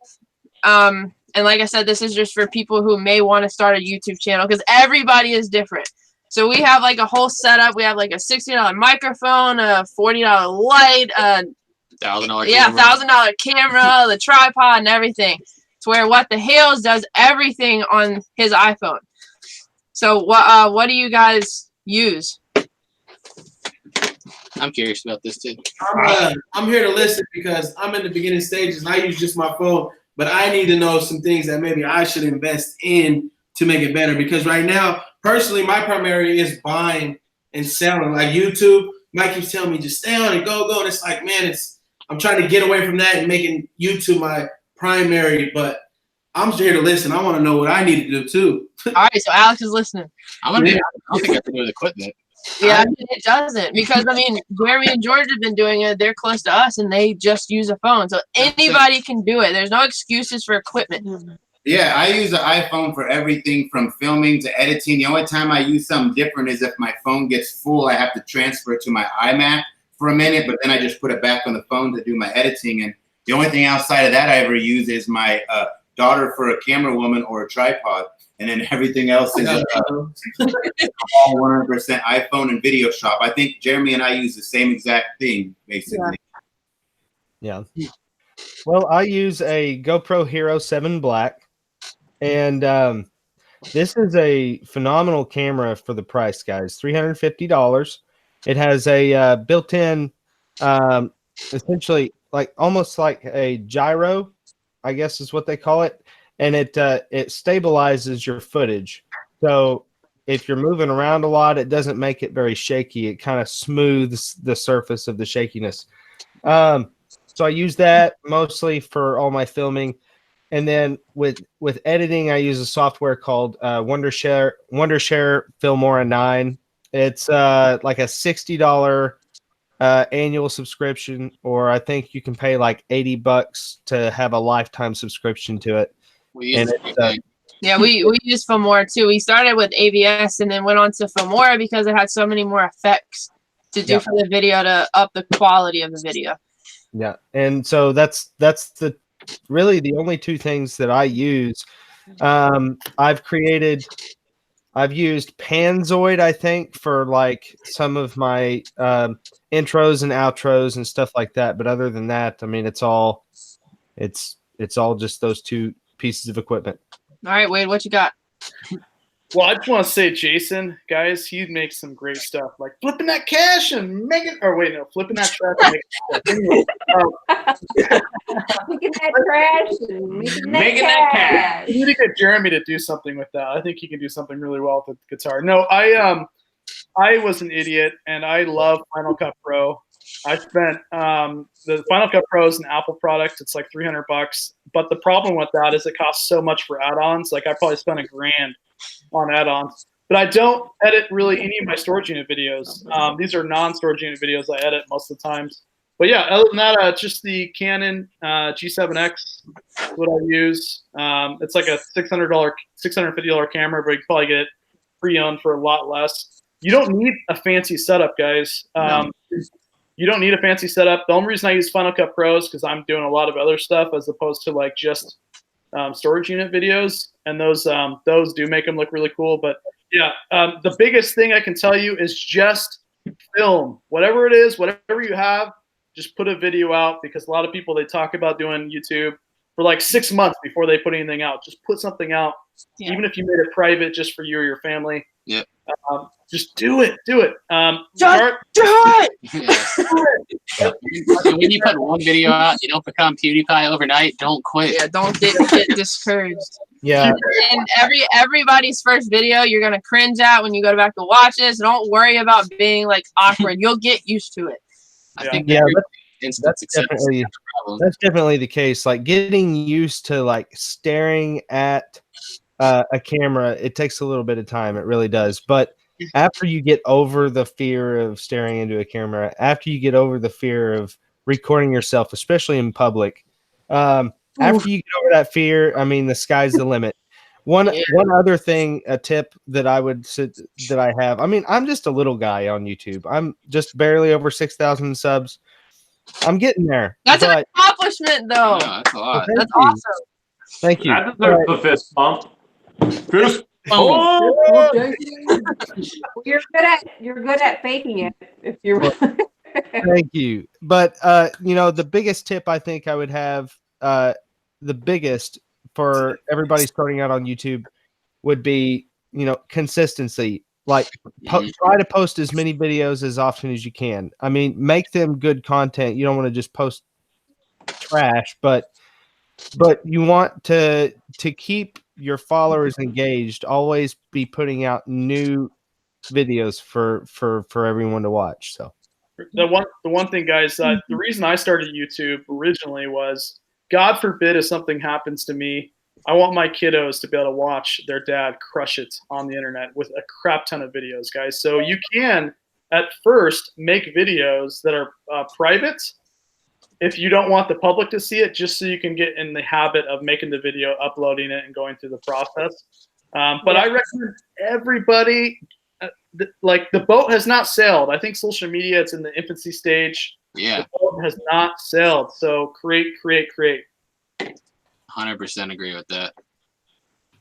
And like I said, this is just for people who may want to start a YouTube channel because everybody is different. So we have like a whole setup. We have like a $60 microphone, a $40 light, $1,000 $1,000 camera, the tripod, and everything. It's where what the Hales does everything on his iPhone. So what do you use? I'm curious about this too. I'm here to listen because I'm in the beginning stages and I use just my phone, but I need to know some things that maybe I should invest in to make it better. Because right now, personally, my primary is buying and selling. Like YouTube, Mike keeps telling me just stay on it, go. And it's like, man, I'm trying to get away from that and making YouTube my primary, but I'm here to listen. I want to know what I need to do too. All right, so Alex is listening. I don't think I have to do with equipment. Yeah, it doesn't, because I mean, Jeremy and George have been doing it. They're close to us, and they just use a phone, so anybody can do it. There's no excuses for equipment. Yeah, I use the iPhone for everything from filming to editing. The only time I use something different is if my phone gets full. I have to transfer it to my iMac for a minute, but then I just put it back on the phone to do my editing. And the only thing outside of that I ever use is my daughter for a camera woman or a tripod. And then everything else is all 100% iPhone and video shop. I think Jeremy and I use the same exact thing, basically. Yeah. Well, I use a GoPro Hero 7 Black. And this is a phenomenal camera for the price, guys. $350. It has a built-in, essentially, like almost like a gyro, I guess is what they call it. And it stabilizes your footage. So if you're moving around a lot, it doesn't make it very shaky. It kind of smooths the surface of the shakiness. So I use that mostly for all my filming. And then with editing, I use a software called Wondershare Filmora 9. It's like a $60 annual subscription, or I think you can pay like $80 to have a lifetime subscription to it. We use Filmora too. We started with AVS and then went on to Filmora because it had so many more effects to do for the video to up the quality of the video. Yeah, and so that's really the only two things that I use. I've used Panzoid, I think, for like some of my intros and outros and stuff like that. But other than that, I mean, it's all just those two pieces of equipment. All right, Wade, what you got? Well, I just want to say, Jason, guys, he makes some great stuff, like flipping that cash and making, or wait, no, flipping that trash and making Making that trash and making that cash. You need to get Jeremy to do something with that. I think he can do something really well with the guitar. No, I I was an idiot, and I love Final Cut Pro. I spent the Final Cut Pro is an Apple product. It's like $300, but the problem with that is it costs so much for add-ons. Like I probably spent $1,000 on add-ons, but I don't edit really any of my storage unit videos. These are non-storage unit videos I edit most of the times. But yeah, other than that, just the Canon G7X is what I use. It's like a $650 camera, but you can probably get it pre-owned for a lot less. You don't need a fancy setup, guys. No. You don't need a fancy setup. The only reason I use Final Cut Pro is because I'm doing a lot of other stuff as opposed to like just storage unit videos, and those do make them look really cool. But yeah, the biggest thing I can tell you is just film whatever it is, whatever you have. Just put a video out, because a lot of people, they talk about doing YouTube for like 6 months before they put anything out. Just put something out, even if you made it private just for you or your family. Yep. Just do it. Do it. Just do it. Yeah. When you put one video out, you don't become PewDiePie overnight. Don't quit. Yeah, don't get discouraged. Yeah. And everybody's first video you're gonna cringe at when you go back to watch this. Don't worry about being like awkward. You'll get used to it. I think that's definitely the case. Like getting used to like staring at a camera, it takes a little bit of time. It really does. But after you get over the fear of staring into a camera, after you get over the fear of recording yourself, especially in public, after you get over that fear, I mean, the sky's the limit. One other thing, a tip that I have. I mean, I'm just a little guy on YouTube. I'm just barely over 6,000 subs. I'm getting there. That's an accomplishment, though. Yeah, that's a lot. That's awesome. Thank you. That deserves the fist bump. Fist bump. Oh! You're good at faking it. If you're. Thank you. But the biggest tip I think I would have, the biggest for everybody starting out on YouTube would be, consistency. Like try to post as many videos as often as you can. I mean, make them good content. You don't want to just post trash, but you want to keep your followers engaged. Always be putting out new videos for everyone to watch. So the one thing, guys, the reason I started YouTube originally was, God forbid if something happens to me, I want my kiddos to be able to watch their dad crush it on the internet with a crap ton of videos, guys. So you can, at first, make videos that are private if you don't want the public to see it, just so you can get in the habit of making the video, uploading it, and going through the process. But I recommend everybody, the boat has not sailed. I think social media, it's in the infancy stage. Yeah. The boat has not sailed. So create. 100% agree with that.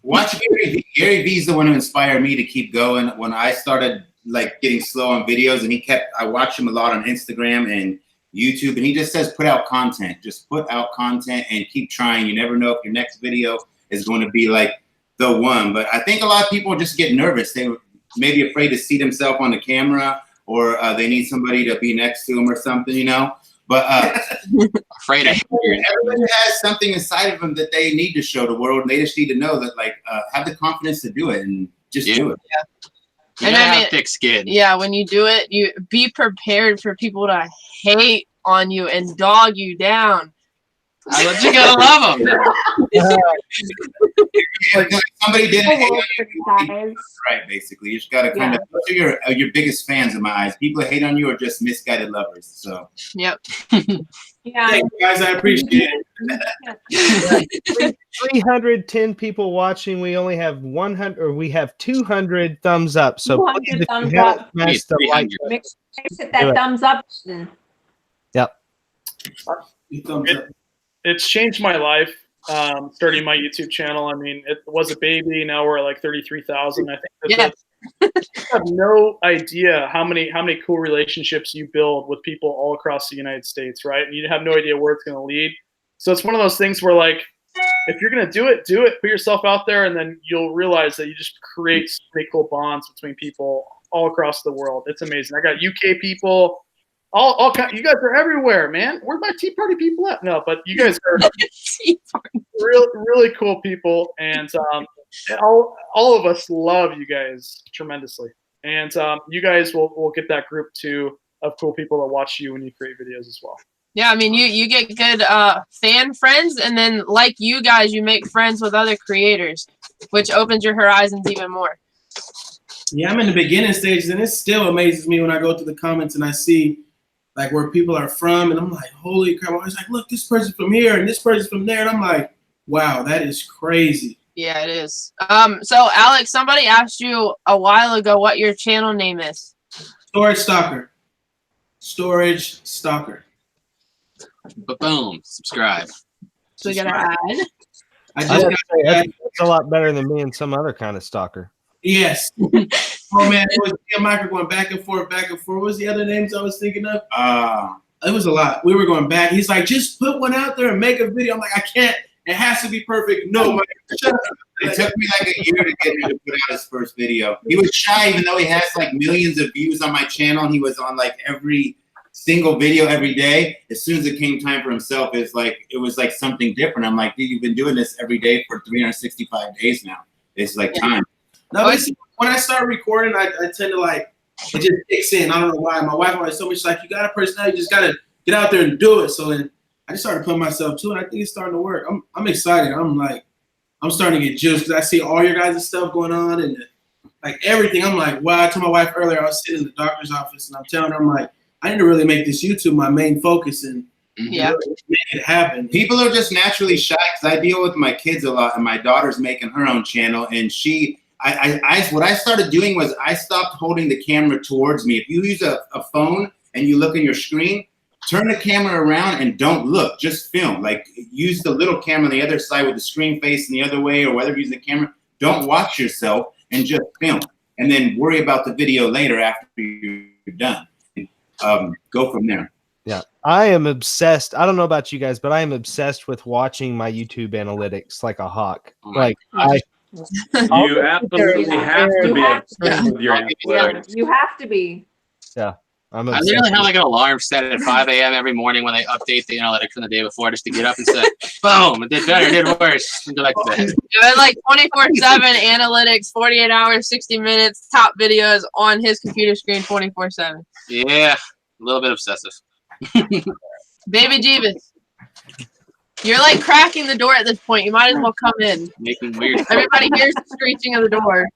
Watch Gary V. Gary V's the one who inspired me to keep going. When I started like getting slow on videos, and I watch him a lot on Instagram and YouTube, and he just says, put out content. Just put out content and keep trying. You never know if your next video is going to be like the one. But I think a lot of people just get nervous. They may be afraid to see themselves on the camera, or they need somebody to be next to them or something, But afraid of everyone has something inside of them that they need to show the world, and they just need to know that, have the confidence to do it and just do it. Yeah. You have thick skin. Yeah, when you do it, you be prepared for people to hate on you and dog you down. But you gotta love them. Somebody did it. Right, basically, you just gotta kind of. Those are your biggest fans in my eyes. People that hate on you are just misguided lovers. So. Yep. Yeah. Thank you, guys. I appreciate it. 310 people watching. We only have 100, or we have 200 thumbs up. So 200 thumbs up. Smash the like button. Make sure you hit that thumbs up button. Yep. It's changed my life. Starting my YouTube channel. I mean, it was a baby. Now we're at like 33,000. I think you have no idea how many cool relationships you build with people all across the United States, right? And you have no idea where it's going to lead. So it's one of those things where, like, if you're going to do it, put yourself out there, and then you'll realize that you just create so many cool bonds between people all across the world. It's amazing. I got UK people. All you guys are everywhere, man. Where my Tea Party people at? No, but you guys are really cool people, and all of us love you guys tremendously. And you guys will get that group too of cool people that watch you when you create videos as well. Yeah, I mean, you get good fan friends, and then like you guys, you make friends with other creators, which opens your horizons even more. Yeah, I'm in the beginning stages, and it still amazes me when I go through the comments and I see like where people are from, and I'm like, holy crap! I was like, look, this person's from here and this person's from there, and I'm like, wow, that is crazy. Yeah, it is. So Alex, somebody asked you a while ago what your channel name is. Storage Stalker. Storage Stalker. But boom, subscribe. So we got to add. I just got that's a lot better than me and some other kind of stalker. yes. Oh man, it was me and Michael going back and forth, back and forth. What was the other names I was thinking of? It was a lot. We were going back. He's like, just put one out there and make a video. I'm like, I can't. It has to be perfect. No, Michael, shut up. It took me like a year to get him to put out his first video. He was shy, even though he has like millions of views on my channel. He was on like every single video every day. As soon as it came time for himself, it was like something different. I'm like, dude, you've been doing this every day for 365 days now. It's like time. No, when I start recording, I tend to like, it just kicks in. I don't know why. My wife always told me, she's like, you got a personality, you just got to get out there and do it. So then I just started putting myself to it. I think it's starting to work. I'm excited. I'm starting to get juiced because I see all your guys' stuff going on and like everything. I'm like, wow. I told my wife earlier, I was sitting in the doctor's office and I'm telling her, I'm like, I need to really make this YouTube my main focus and really make it happen. People are just naturally shy because I deal with my kids a lot, and my daughter's making her own channel, and what I started doing was I stopped holding the camera towards me. If you use a phone and you look in your screen, turn the camera around and don't look, just film. Like use the little camera on the other side with the screen facing the other way, or whether you're using the camera, don't watch yourself and just film. And then worry about the video later after you're done. Go from there. Yeah, I am obsessed. I don't know about you guys, but I am obsessed with watching my YouTube analytics like a hawk. Like you absolutely have to be obsessed with your analytics. You have to be. Yeah. I literally have like an alarm set at 5 a.m. every morning when they update the analytics from the day before, just to get up and say, boom, it did better, it did worse, and go back to bed. It like 24/7 analytics, 48 hours, 60 minutes, top videos on his computer screen 24/7. Yeah, a little bit obsessive. Baby Jebus, you're like cracking the door at this point. You might as well come in. Making weird. Everybody hears the screeching of the door.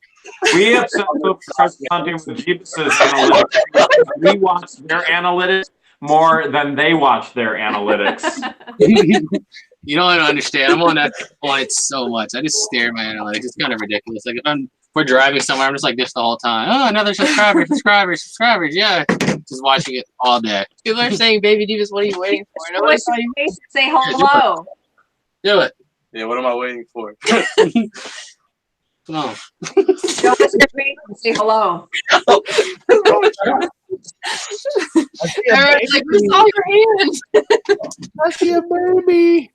We have self-hunting with Jebus's analytics. We watch their analytics more than they watch their analytics. You don't understand. I'm on that point so much. I just stare at my analytics. It's kind of ridiculous. Like if we're driving somewhere, I'm just like this the whole time. Oh, another subscribers. Yeah, just watching it all day. People are saying, "Baby Jebus, what are you waiting for?" Nobody saw you say hello. Do it. Yeah, what am I waiting for? Come on. Show us your face and say hello. Everyone's like, "We saw your hand." I see a baby.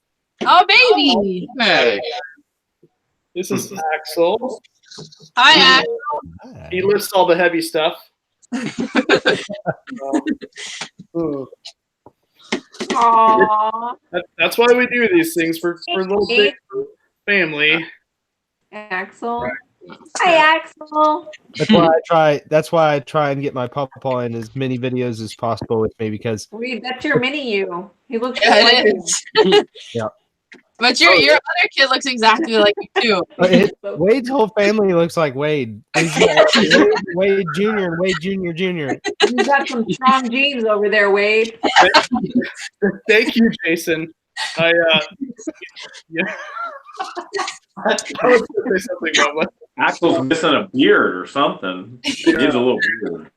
Oh, baby. Hey. This is Axel. Hi, Axel. He lifts all the heavy stuff. Aww. That's why we do these things for little big family. Axel. Hi, Axel. That's why I try and get my papa in as many videos as possible with me, because That's your mini you. He looks Yeah, just like it you. is. Yeah. But your other kid looks exactly like you too. Wade's whole family looks like Wade. Wade Jr. and Wade Jr. You got some strong genes over there, Wade. Thank you, Jason. Yeah. I was going to say something about what. Axel's missing a beard or something. He needs a little beard.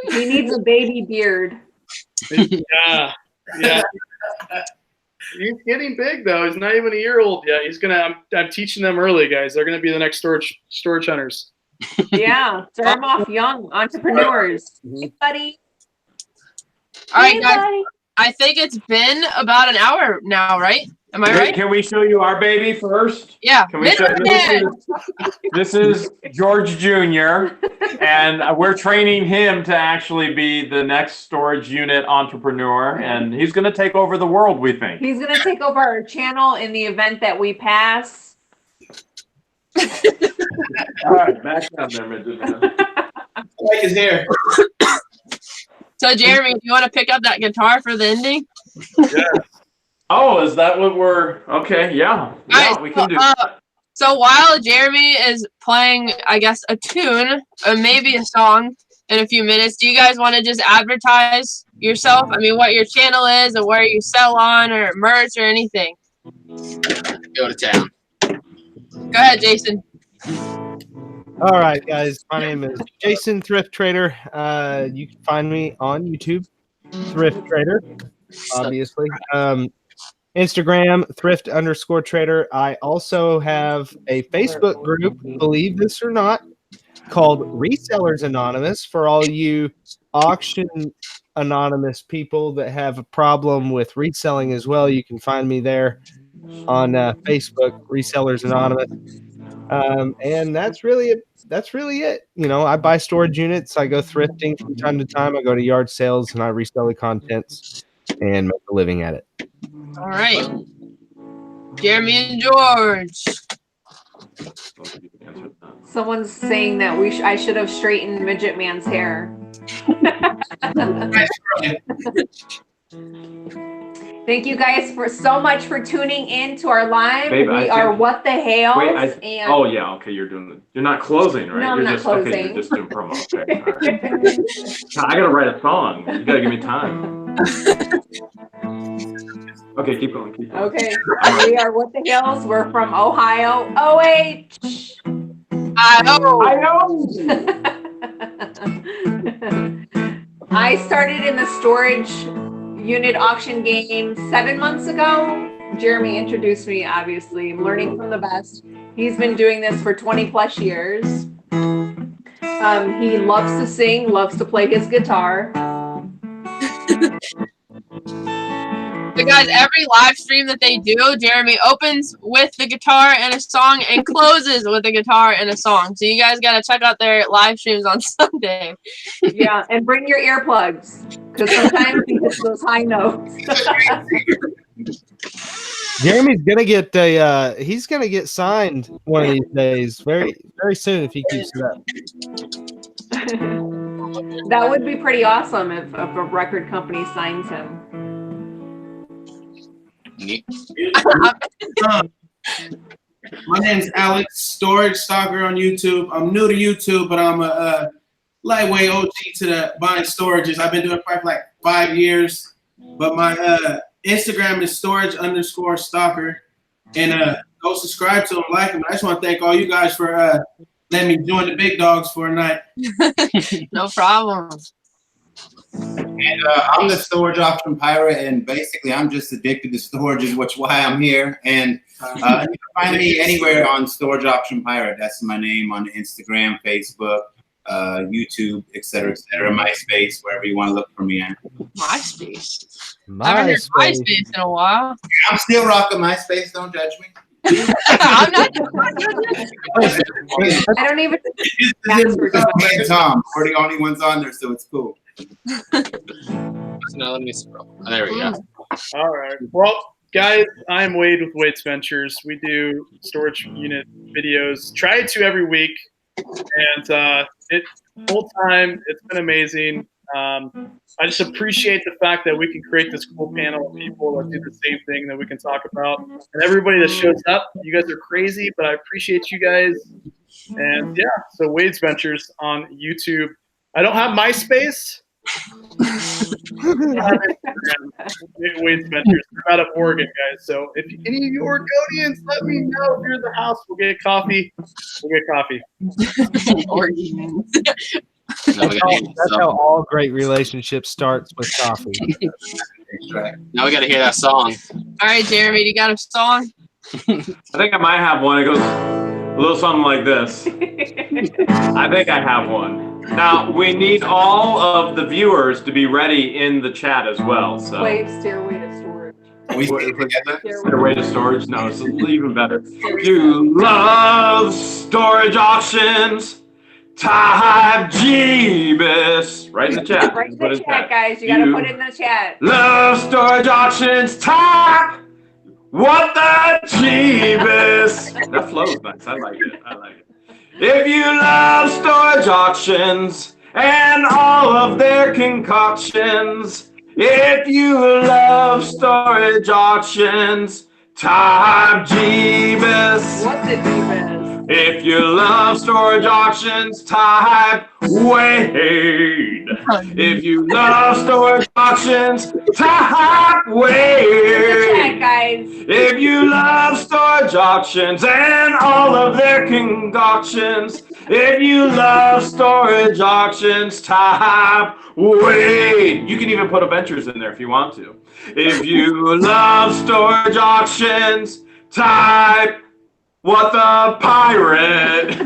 He needs a baby beard. Yeah. He's getting big though. He's not even a year old yet. I'm teaching them early, guys. They're gonna be the next storage hunters. Yeah, start them off young, entrepreneurs. Hey, buddy. All right, Hey, guys. buddy. I think it's been about an hour now, right? Am I Wait, right? can we show you our baby first? Yeah. Can we show this is George Jr. and we're training him to actually be the next storage unit entrepreneur, and he's going to take over the world, we think. He's going to take over our channel in the event that we pass. All right, back down there, midget. like his hair. So, Jeremy, do you want to pick up that guitar for the ending? Yeah. Oh, is that what we're okay? Yeah, Alright, we can do. That. So while Jeremy is playing, I guess, a tune or maybe a song in a few minutes, do you guys want to just advertise yourself? I mean, what your channel is and where you sell on or merch or anything? Go to town. Go ahead, Jason. All right, guys. My name is Jason Thrift Trader. You can find me on YouTube, Thrift Trader, obviously. Instagram, thrift_trader. I also have a Facebook group, believe this or not, called Resellers Anonymous for all you auction anonymous people that have a problem with reselling as well. You can find me there on Facebook, Resellers Anonymous. And that's really it. You know, I buy storage units. I go thrifting from time to time. I go to yard sales and I resell the contents and make a living at it. All right. Jeremy and George. Someone's saying that I should have straightened Midget Man's hair. Thank you guys so much for tuning in to our live. Babe, we are What the Hales. Wait, oh yeah, okay, you're not closing, right? No, I'm you're not just closing. Okay, you're just doing promo. Okay, all right. I gotta write a song. You gotta give me time. Okay, keep going. Okay, we are What the Hales. We're from Ohio. OH. I know. I started in the storage unit auction game 7 months ago. Jeremy introduced me, obviously. I'm learning from the best. He's been doing this for 20 plus years. He loves to sing, loves to play his guitar. So guys, every live stream that they do, Jeremy opens with the guitar and a song and closes with a guitar and a song. So you guys got to check out their live streams on Sunday. Yeah, and bring your earplugs because sometimes he hits those high notes. Jeremy's gonna get he's gonna get signed one of these days, very very soon if he keeps it up. That would be pretty awesome if a record company signs him. My name's Alex, Storage Stalker on YouTube. I'm new to YouTube, but I'm a lightweight OG to the buying storages. I've been doing it for like 5 years, but my Instagram is storage_stalker, and go subscribe to them, like them. I just want to thank all you guys for letting me join the big dogs for a night. No problem. And I'm the storage auction pirate, and basically I'm just addicted to storage, is why I'm here. And you can find me anywhere on Storage Auction Pirate. That's my name on Instagram, Facebook, YouTube, etc., MySpace, wherever you want to look for me at. MySpace. I haven't heard MySpace in a while. I'm still rocking MySpace. Don't judge me. I'm not. I don't even. Tom, we're the only ones on there, so it's cool. No, let me scroll. Oh, there we go. All right. Well, guys, I'm Wade with Wade's Ventures. We do storage unit videos. Try to every week, and it's full time. It's been amazing. I just appreciate the fact that we can create this cool panel of people that do the same thing that we can talk about. And everybody that shows up, you guys are crazy, but I appreciate you guys. And yeah, so Wade's Ventures on YouTube. I don't have MySpace. Wade's Ventures. I'm out of Oregon, guys. So if any of you Oregonians, let me know. If you're in the house, we'll get coffee. That's how all great relationships starts with coffee. Now we got to hear that song. All right, Jeremy, you got a song? I think I might have one. It goes a little something like this. I think I have one. Now, we need all of the viewers to be ready in the chat as well. So. Wave Stairway to Storage. Stairway to Storage? No, it's even better. You love storage auctions. Type Jebus. Right in the chat. Right in the chat, guys. You gotta put it in the chat. Love storage auctions. Type what the Jebus. That flows nice. I like it. If you love storage auctions and all of their concoctions. If you love storage auctions, type Jebus. What's it, Jebus? If you love storage auctions, type Wade. If you love storage auctions, type Chat, Wade. guys. If you love storage auctions and all of their concoctions, if you love storage auctions, type Wade. You can even put Adventures in there if you want to. If you love storage auctions, type What the Pirate.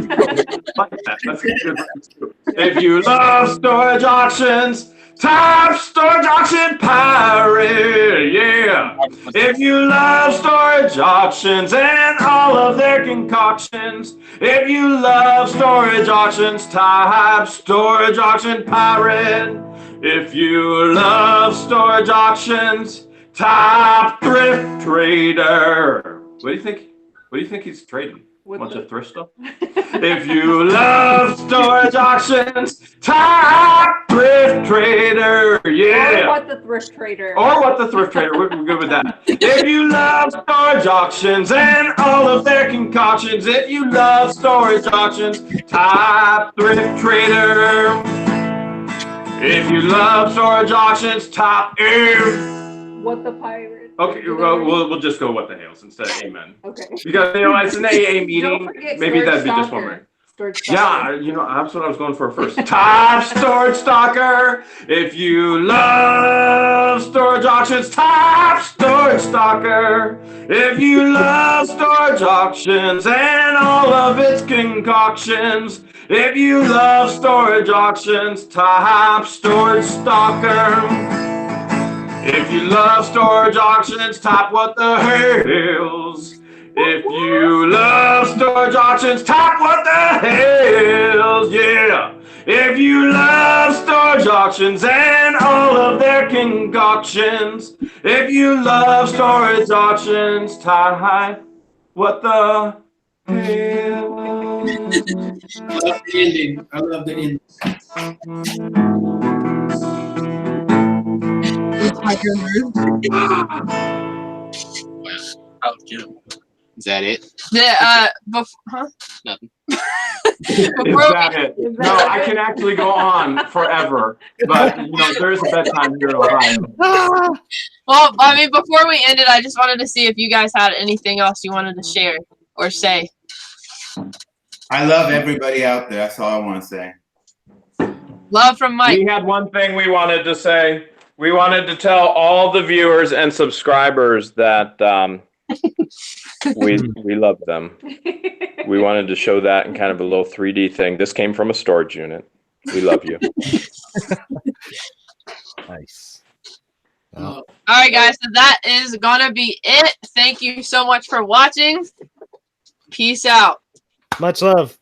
Like that. That's a good one too. If you love storage auctions, type Storage Auction Pirate. Yeah. If you love storage auctions and all of their concoctions, if you love storage auctions, type Storage Auction Pirate. If you love storage auctions, type Thrift Trader. What do you think? What do you think he's trading? A bunch of thrift stuff? If you love storage auctions, type Thrift Trader. Yeah. Or what the Thrift Trader. Or what the Thrift Trader. We're good with that. If you love storage auctions and all of their concoctions, if you love storage auctions, type Thrift Trader. If you love storage auctions, type What the Pirate. Okay, well, we'll just go with the Hales instead of Amen. Okay. Because, it's an AA meeting. Don't forget Maybe that'd be just Stalker. one right. Storage Yeah, that's what I was going for first. Type Storage Stalker. If you love storage auctions, type Storage Stalker. If you love storage auctions and all of its concoctions, if you love storage auctions, type Storage Stalker. If you love storage auctions, type What the Hales. If you love storage auctions, type What the Hales. Yeah. If you love storage auctions and all of their concoctions, if you love storage auctions, type What the Hales. I love the ending. I love the ending. Is that it? Huh? Nothing. Is that it? No, I can actually go on forever, but there's a bedtime here in Ohio. Well, I mean, before we ended, I just wanted to see if you guys had anything else you wanted to share or say. I love everybody out there. That's all I want to say. Love from Mike. We had one thing we wanted to say. We wanted to tell all the viewers and subscribers that we love them. We wanted to show that in kind of a little 3D thing. This came from a storage unit. We love you. Nice. All right, guys. So that is gonna be it. Thank you so much for watching. Peace out. Much love.